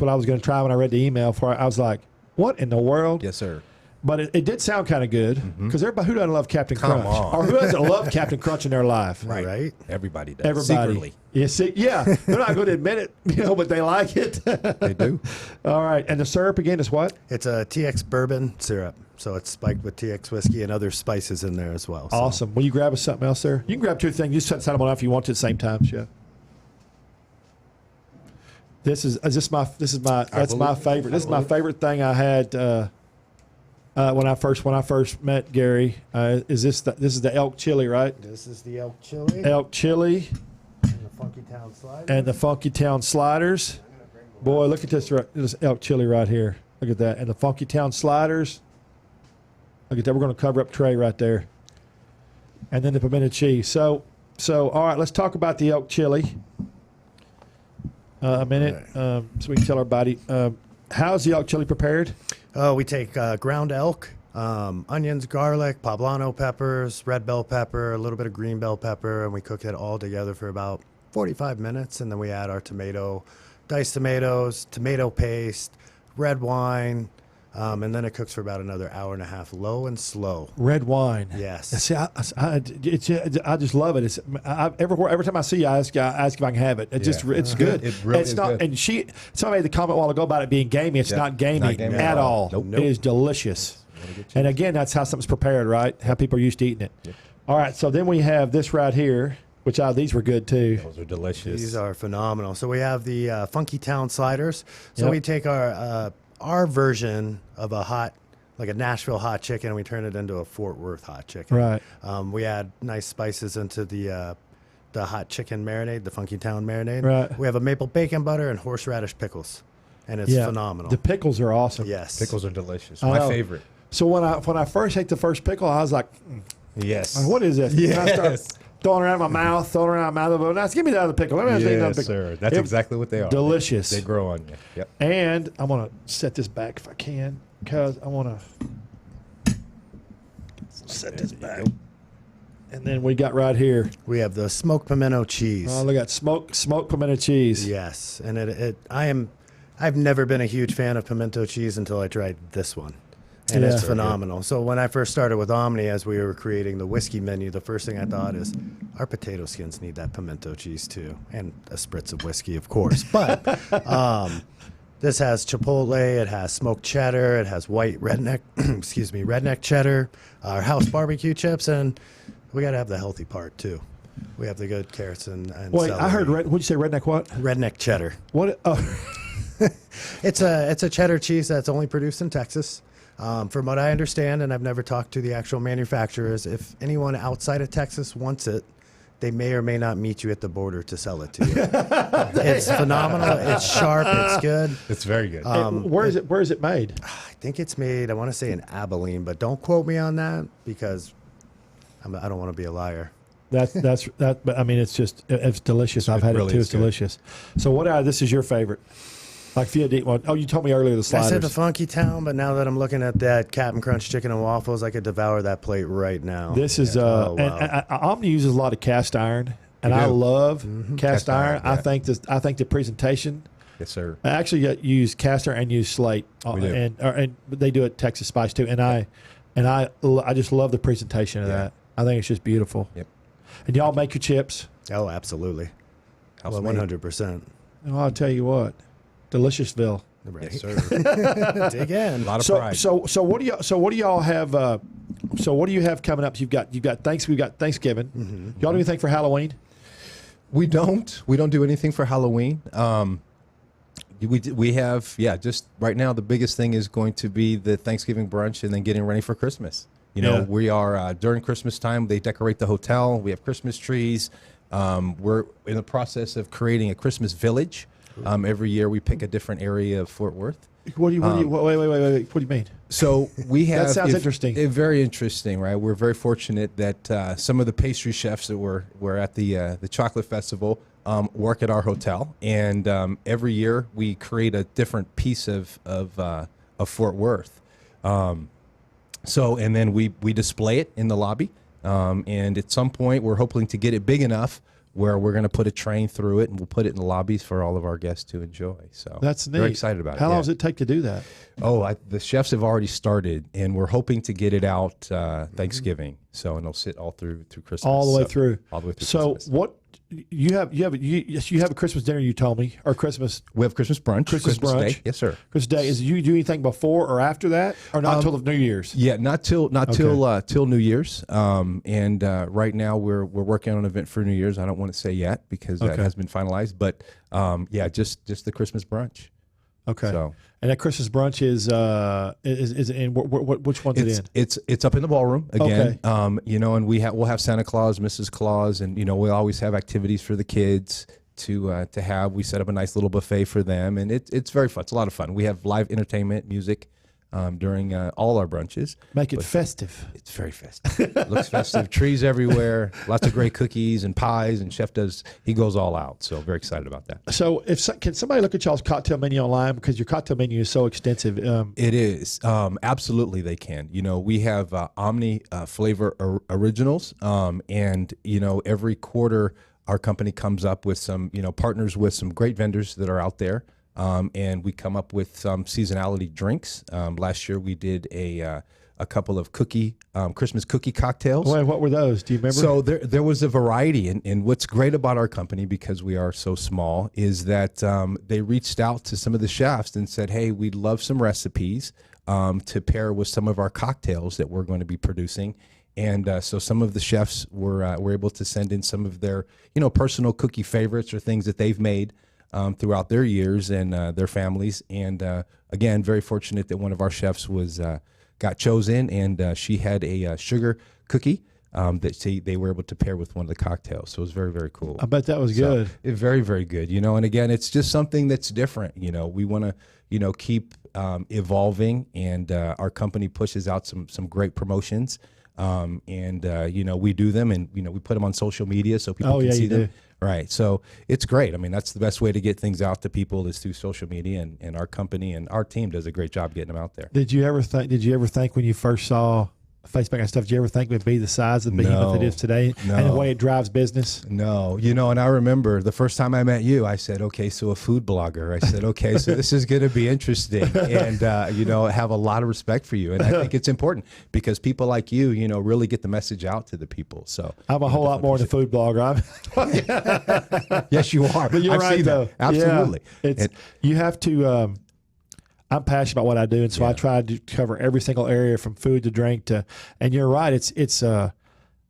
I was going to try when I read the email for it. I was like, what in the world? Yes, sir. But it did sound kind of good because everybody who doesn't love Captain Come Crunch on. or who doesn't love Captain Crunch in their life, right? Everybody does. Everybody. Secretly. Yeah, they're not going to admit it, but they like it. They do. All right, and the syrup again is what? It's a TX bourbon syrup, so it's spiked with TX whiskey and other spices in there as well. So. Awesome. Will you grab us something else there? You can grab two things. You set them on if you want to at the same time, Chef. This is my favorite. This is my favorite thing I had when I first met Gary. This is the elk chili, right? This is the elk chili Elk chili and the Funky Town sliders. and the Funky Town sliders. Boy, look at this elk chili right here. Look at that. And the Funky Town sliders. Look at that. We're going to cover up Trey right there. And then the pimento cheese. So all right, let's talk about the elk chili. A minute, so we can tell everybody. How's the elk chili prepared? We take ground elk, onions, garlic, poblano peppers, red bell pepper, a little bit of green bell pepper, and we cook it all together for about 45 minutes. And then we add our diced tomatoes, tomato paste, red wine, and then it cooks for about another hour and a half, low and slow. Red wine. Yes. See, I just love it. Every time I see you, I ask if I can have it. It's good. It really it's is not. good. And somebody made the comment a while ago about it being gamey. It's not gamey at all. Nope. It is delicious. And again, that's how something's prepared, right? How people are used to eating it. Yep. All right. So then we have this right here, which these were good too. Those are delicious. These are phenomenal. So we have the Funky Town sliders. So Yep. we take our version of a Nashville hot chicken, and we turn it into a Fort Worth hot chicken. Right. We add nice spices into the hot chicken marinade, the Funky Town marinade. Right. We have a maple bacon butter and horseradish pickles, and it's phenomenal. The pickles are awesome. Yes. Pickles are delicious. I My know. favorite. So when I first ate the first pickle, I was like, Yes. what is this? And I started Yes. throwing it around my mouth, But now give me the other pickle. Let me have another Yes, pickle. sir. That's It- exactly what they are. delicious. They grow on you. Yep. And I'm going to set this back if I can because I want to set this back. And then we got right here. We have the smoked pimento cheese. Oh, look at smoked pimento cheese. Yes, and I've never been a huge fan of pimento cheese until I tried this one. And Yeah. it's phenomenal. So when I first started with Omni, as we were creating the whiskey menu, the first thing I thought is our potato skins need that pimento cheese too, and a spritz of whiskey, of course. But this has chipotle, it has smoked cheddar, it has white redneck cheddar, our house barbecue chips, and we got to have the healthy part too. We have the good carrots and Wait, celery. I heard, what'd you say, redneck what? Redneck cheddar. What? Oh, It's a cheddar cheese that's only produced in Texas. From what I understand, and I've never talked to the actual manufacturers, if anyone outside of Texas wants it, they may or may not meet you at the border to sell it to you. It's phenomenal. It's sharp. It's good. It's very good. where is it made? I think it's made, I want to say in Abilene, but don't quote me on that because I don't want to be a liar. But I mean, it's delicious. I've had really it too. is It's good. delicious. So this is your favorite? Like if you had to eat one. Oh, you told me earlier the I sliders. said the Funky Town, but now that I'm looking at that Captain Crunch chicken and waffles, I could devour that plate right now. This is Oh, wow. and Omni uses a lot of cast iron, and I do. love cast Cast iron. iron, I think the presentation. Yes, sir. I actually use cast iron and use slate, We do. and they do it Texas Spice too. And I just love the presentation of that. I think it's just beautiful. Yep. And y'all make your chips. Oh, absolutely. House Well, made. 100%. Oh, I'll tell you what, Deliciousville. Right. Yes, sir. Dig in. A lot of So pride. so what do y'all have? So what do you have coming up? We've got Thanksgiving. Y'all do anything for Halloween? We don't do anything for Halloween. We have just right now the biggest thing is going to be the Thanksgiving brunch and then getting ready for Christmas. You know, Yeah. we are during Christmas time. They decorate the hotel. We have Christmas trees. We're in the process of creating a Christmas village. Every year we pick a different area of Fort Worth. What do you, wait. What do you mean? So we have That sounds interesting. Very interesting, right? We're very fortunate that some of the pastry chefs that were at the chocolate festival work at our hotel, and every year we create a different piece of Fort Worth. So and then we display it in the lobby, and at some point we're hoping to get it big enough where we're going to put a train through it, and we'll put it in the lobbies for all of our guests to enjoy. So that's neat. Very excited about it. How long does it take to do that? Oh, the chefs have already started, and we're hoping to get it out Thanksgiving. So, and it'll sit all through Christmas. All the way through. All the way through. So Christmas. what you have a Christmas dinner, you told me, or Christmas. We have Christmas brunch. Christmas brunch. Day. Yes, sir. Christmas Day. Is you do anything before or after that, or not until New Year's? Yeah, not till New Year's. And right now we're working on an event for New Year's. I don't want to say yet because that has been finalized. But just the Christmas brunch. Okay. So, and that Christmas brunch is in which one's it in? It's up in the ballroom again. Okay. And we'll have Santa Claus, Mrs. Claus, and we always have activities for the kids to have. We set up a nice little buffet for them, and it's very fun. It's a lot of fun. We have live entertainment, music during all our brunches. Make it festive. It's very festive. It looks festive. Trees everywhere. Lots of great cookies and pies, and Chef he goes all out. So very excited about that. So can somebody look at y'all's cocktail menu online, because your cocktail menu is so extensive? It is. Absolutely they can. We have Omni flavor originals, and every quarter our company comes up with some, partners with some great vendors that are out there. And we come up with some seasonality drinks. Last year we did a couple of Christmas cookie cocktails. Wait, what were those? Do you remember? So there was a variety, and what's great about our company, because we are so small, is that they reached out to some of the chefs and said, "Hey, we'd love some recipes to pair with some of our cocktails that we're going to be producing." And so some of the chefs were able to send in some of their personal cookie favorites or things that they've made throughout their years and their families. And again, very fortunate that one of our chefs got chosen, and she had a sugar cookie that they were able to pair with one of the cocktails. So it was very, very cool. I bet that was good. Very, very good. And again, it's just something that's different. We want to, keep evolving, and our company pushes out some great promotions. We do them, and we put them on social media so people can see them. Do. Right. So it's great. I mean, that's the best way to get things out to people is through social media, and our company and our team does a great job getting them out there. Did you ever think when you first saw Facebook and stuff, did you ever think it would be the size of the behemoth it is today and the way it drives business? No. And I remember the first time I met you, I said, okay, so a food blogger. I said, okay, so this is going to be interesting, and, I have a lot of respect for you. And I think it's important because people like you, really get the message out to the people. So I'm a whole lot more than a food blogger. Yes, you are. But you're right, though. Absolutely. Yeah, you have to... I'm passionate about what I do, and so I try to cover every single area from food to drink to. And you're right, and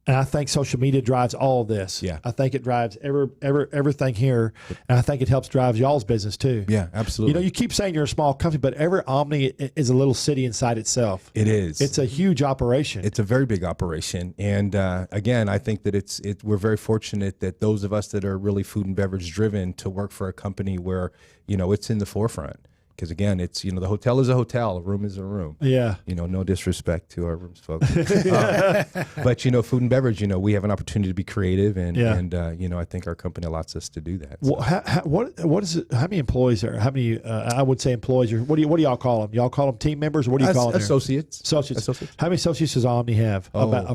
I think social media drives all of this. Yeah, I think it drives everything here, and I think it helps drive y'all's business too. Yeah, absolutely. You keep saying you're a small company, but every Omni is a little city inside itself. It is. It's a huge operation. It's a very big operation, and again, I think that we're very fortunate that those of us that are really food and beverage driven to work for a company where it's in the forefront. Because again, it's the hotel is a hotel, a room is a room. Yeah. No disrespect to our rooms folks, but food and beverage. We have an opportunity to be creative, and I think our company allows us to do that. So. Well, what is it? How many employees are? How many? I would say employees. What do y'all call them? Y'all call them team members, or what do you call them? Associates. Associates. How many associates does Omni have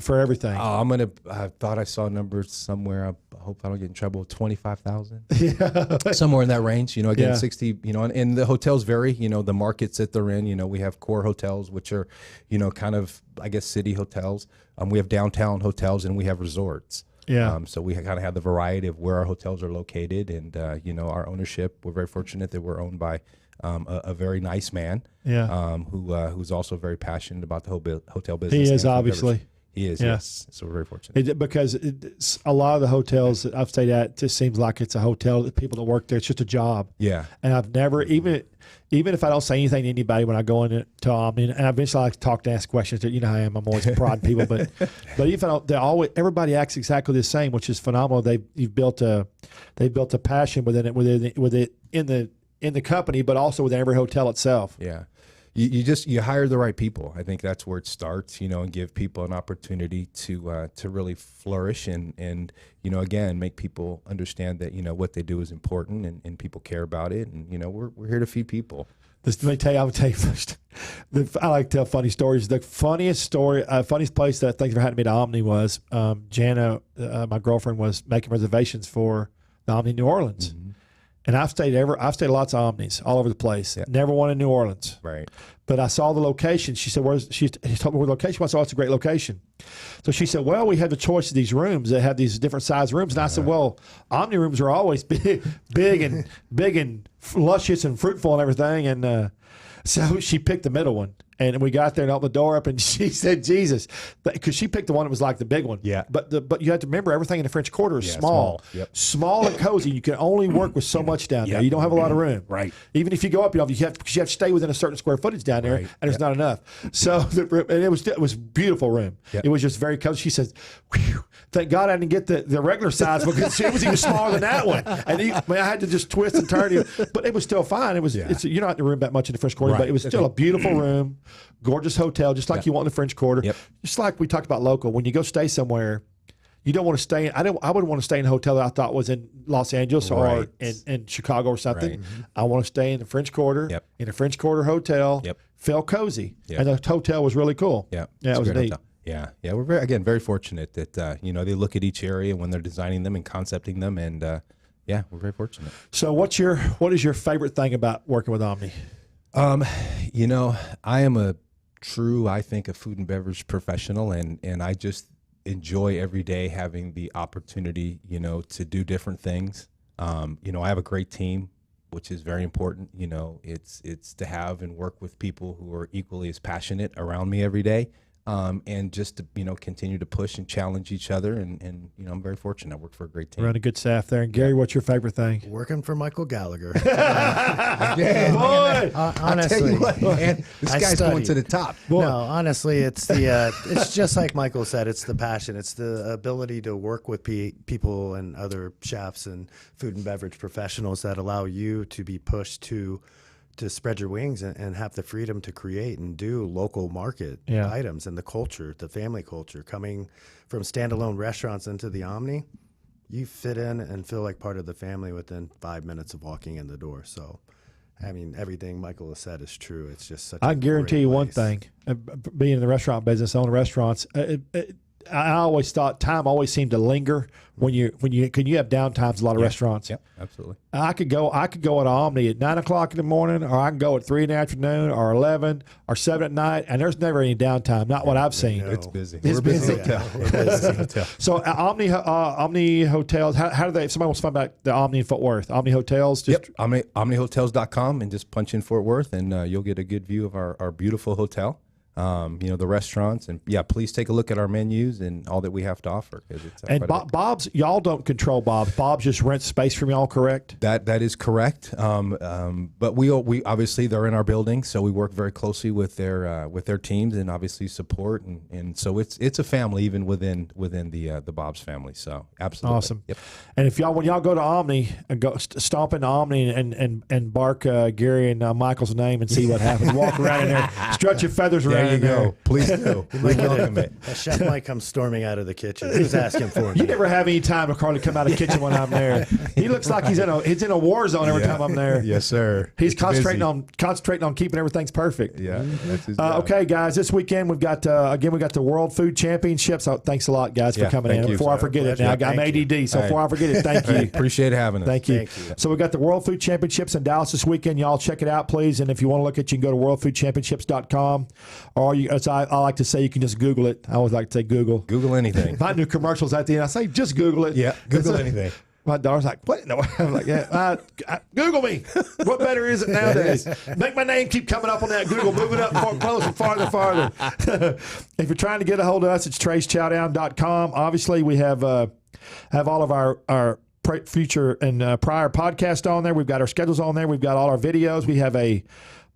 for everything? I thought I saw numbers somewhere. I hope I don't get in trouble. 25,000. Yeah. Somewhere in that range. Again, 60. And the hotels vary. The markets that they're in. We have core hotels, which are, kind of, I guess, city hotels. We have downtown hotels, and we have resorts. Yeah. So we kind of have the variety of where our hotels are located, and our ownership. We're very fortunate that we're owned by a very nice man. Yeah. Who's also very passionate about the whole hotel business. He is, obviously. He is, Yeah. yes. So we're very fortunate. Because a lot of the hotels that I've stayed at, it just seems like it's a hotel that people that work there, it's just a job. Yeah. And I've never, even if I don't say anything to anybody when I go into Omni, and eventually I like to talk and ask questions. You know how I am. I'm always prodding people, but even if I don't, everybody acts exactly the same, which is phenomenal. They've built a passion within in the company, but also within every hotel itself. Yeah. You hire the right people. I think that's where it starts, and give people an opportunity to really flourish and again, make people understand that, what they do is important and people care about it. And, we're here to feed people. Let me tell you, I would tell you first. I like to tell funny stories. The funniest place that I think ever had to be to Omni was Jana, my girlfriend, was making reservations for the Omni New Orleans. Mm-hmm. And I've stayed lots of Omnis all over the place. Yeah. Never one in New Orleans. Right. But I saw the location. She said, she told me where the location was. I said, it's a great location. So she said, well, we had the choice of these rooms. They have these different size rooms. And I said, well, Omni rooms are always big and luscious and fruitful and everything. And so she picked the middle one. And we got there and opened the door up, and she said, Jesus, because she picked the one that was like the big one. Yeah. But you have to remember, everything in the French Quarter is small. Yep. Small and cozy. You can only work with so much down there. You don't have a lot of room. Right. Even if you go up, you have to stay within a certain square footage down there, and there's not enough. So and it was a beautiful room. Yep. It was just very cozy. She says, whew, thank God I didn't get the regular size, because it was even smaller than that one. And I had to just twist and turn. But it was still fine. You're not in the room that much in the French Quarter, but it was still a beautiful room. Gorgeous hotel, just like you want in the French Quarter. Yep. Just like we talked about local. When you go stay somewhere, you don't want to stay. I wouldn't want to stay in a hotel that I thought was in Los Angeles or in Chicago or something. Right. Mm-hmm. I want to stay in the French Quarter, in a French Quarter hotel. Feel cozy, and the hotel was really cool. Yeah, it was neat. Hotel. Yeah. We're very fortunate that they look at each area when they're designing them and concepting them, and we're very fortunate. So, what is your favorite thing about working with Omni? I am a food and beverage professional, and I just enjoy every day having the opportunity, to do different things. I have a great team, which is very important. It's to have and work with people who are equally as passionate around me every day. And just to, continue to push and challenge each other. And I'm very fortunate. I work for a great team. Run a good staff there. And Gary, what's your favorite thing? Working for Michael Gallagher. Honestly, this guy's going to the top. Boy. No, honestly, it's it's just like Michael said. It's the passion. It's the ability to work with people and other chefs and food and beverage professionals that allow you to be pushed to spread your wings and have the freedom to create and do local market items, and the culture, the family culture. Coming from standalone restaurants into the Omni, you fit in and feel like part of the family within 5 minutes of walking in the door. So, I mean, everything Michael has said is true. It's just such I guarantee you one thing, being in the restaurant business, owning restaurants, I always thought time always seemed to linger when you have downtimes. A lot of restaurants. Yep, absolutely. I could go at Omni at 9 o'clock in the morning, or I can go at 3 in the afternoon, or 11, or 7 at night, and there's never any downtime. Not what I've seen. No. It's busy. It's busy. Hotel. So Omni Hotels. How do they? If somebody wants to find out the Omni in Fort Worth, Omni Hotels. Just OmniHotels.com, and just punch in Fort Worth, and you'll get a good view of our beautiful hotel. The restaurants, and please take a look at our menus and all that we have to offer. And Bob's, y'all don't control Bob's. Bob's just rents space from y'all, correct? That is correct. But we obviously, they're in our building, so we work very closely with their teams, and obviously support, and so it's a family even within the Bob's family. So absolutely awesome. Yep. And if when y'all go to Omni, go stomp into Omni and bark Gary and Michael's name and see what happens. Walk around in there, strut your feathers around. There you go. Please do. A chef might come storming out of the kitchen. Who's asking for me? You never have any time to Carly come out of the kitchen when I'm there. He looks like he's in a war zone every time I'm there. Yes, sir. He's concentrating on keeping everything's perfect. Yeah. That's his job. Okay, guys. This weekend we've got the World Food Championships. So thanks a lot, guys, for coming in. Before I forget it, now I'm ADD, so before I forget it, thank you. Appreciate having us. Thank you. So we got the World Food Championships in Dallas this weekend. Y'all check it out, please. And if you want to look at it, you can go to worldfoodchampionships.com, or as I like to say, you can just Google it. I always like to say Google. Google anything. If I do commercials at the end, I say just Google it. Yeah, Google anything. My daughter's like, what? No, I'm like, yeah, Google me. What better is it nowadays? Make my name keep coming up on that Google, moving up closer, farther. If you're trying to get a hold of us, it's TreyChapman.com. Obviously, we have all of our future and prior podcasts on there. We've got our schedules on there. We've got all our videos. We have a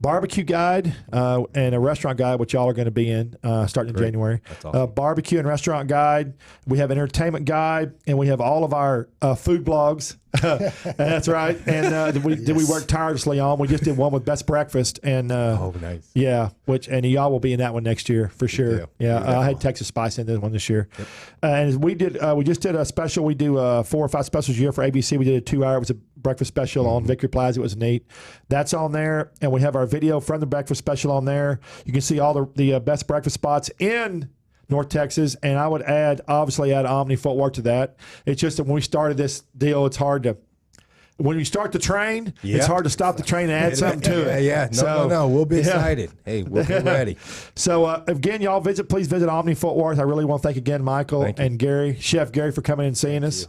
barbecue guide and a restaurant guide, which y'all are going to be in starting in January. That's awesome. Barbecue and restaurant guide. We have an entertainment guide, and we have all of our food blogs. That's right. And we work tirelessly on. We just did one with Best Breakfast, and nice. Yeah, and y'all will be in that one next year for sure. deal. Yeah, I had Texas Spice in this one this year. Yep. And we just did a special. We do 4 or 5 specials a year for ABC. We did a 2-hour. It was a breakfast special on Victory Plaza. It was neat. That's on there, and we have our video from the breakfast special on there. You can see all the best breakfast spots in North Texas, and I would obviously add Omni Footwear to that. It's just that when we started this deal, it's hard to. When you start the train, it's hard to stop the train and add something to it. Yeah. No. We'll be excited. Hey, we'll be ready. So, again, y'all please visit Omni Footwear. I really want to thank again Michael and Gary, Chef Gary, for coming and seeing us.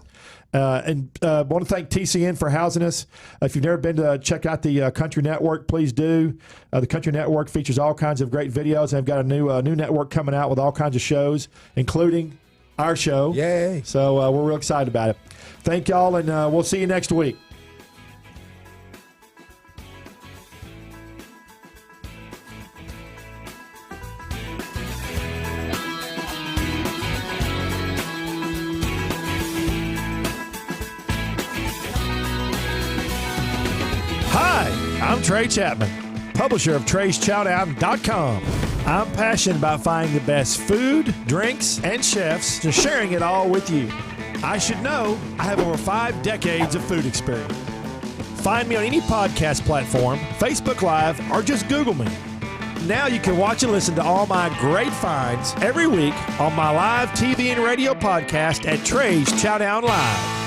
And want to thank TCN for housing us. If you've never been to check out the Country Network, please do. The Country Network features all kinds of great videos. They've got a new network coming out with all kinds of shows, including our show. Yay. So we're real excited about it. Thank y'all, and we'll see you next week. I'm Trey Chapman, publisher of TreyChapman.com. I'm passionate about finding the best food, drinks, and chefs, and sharing it all with you. I should know I have over 5 decades of food experience. Find me on any podcast platform, Facebook Live, or just Google me. Now you can watch and listen to all my great finds every week on my live TV and radio podcast at Trey's Chowdown Live.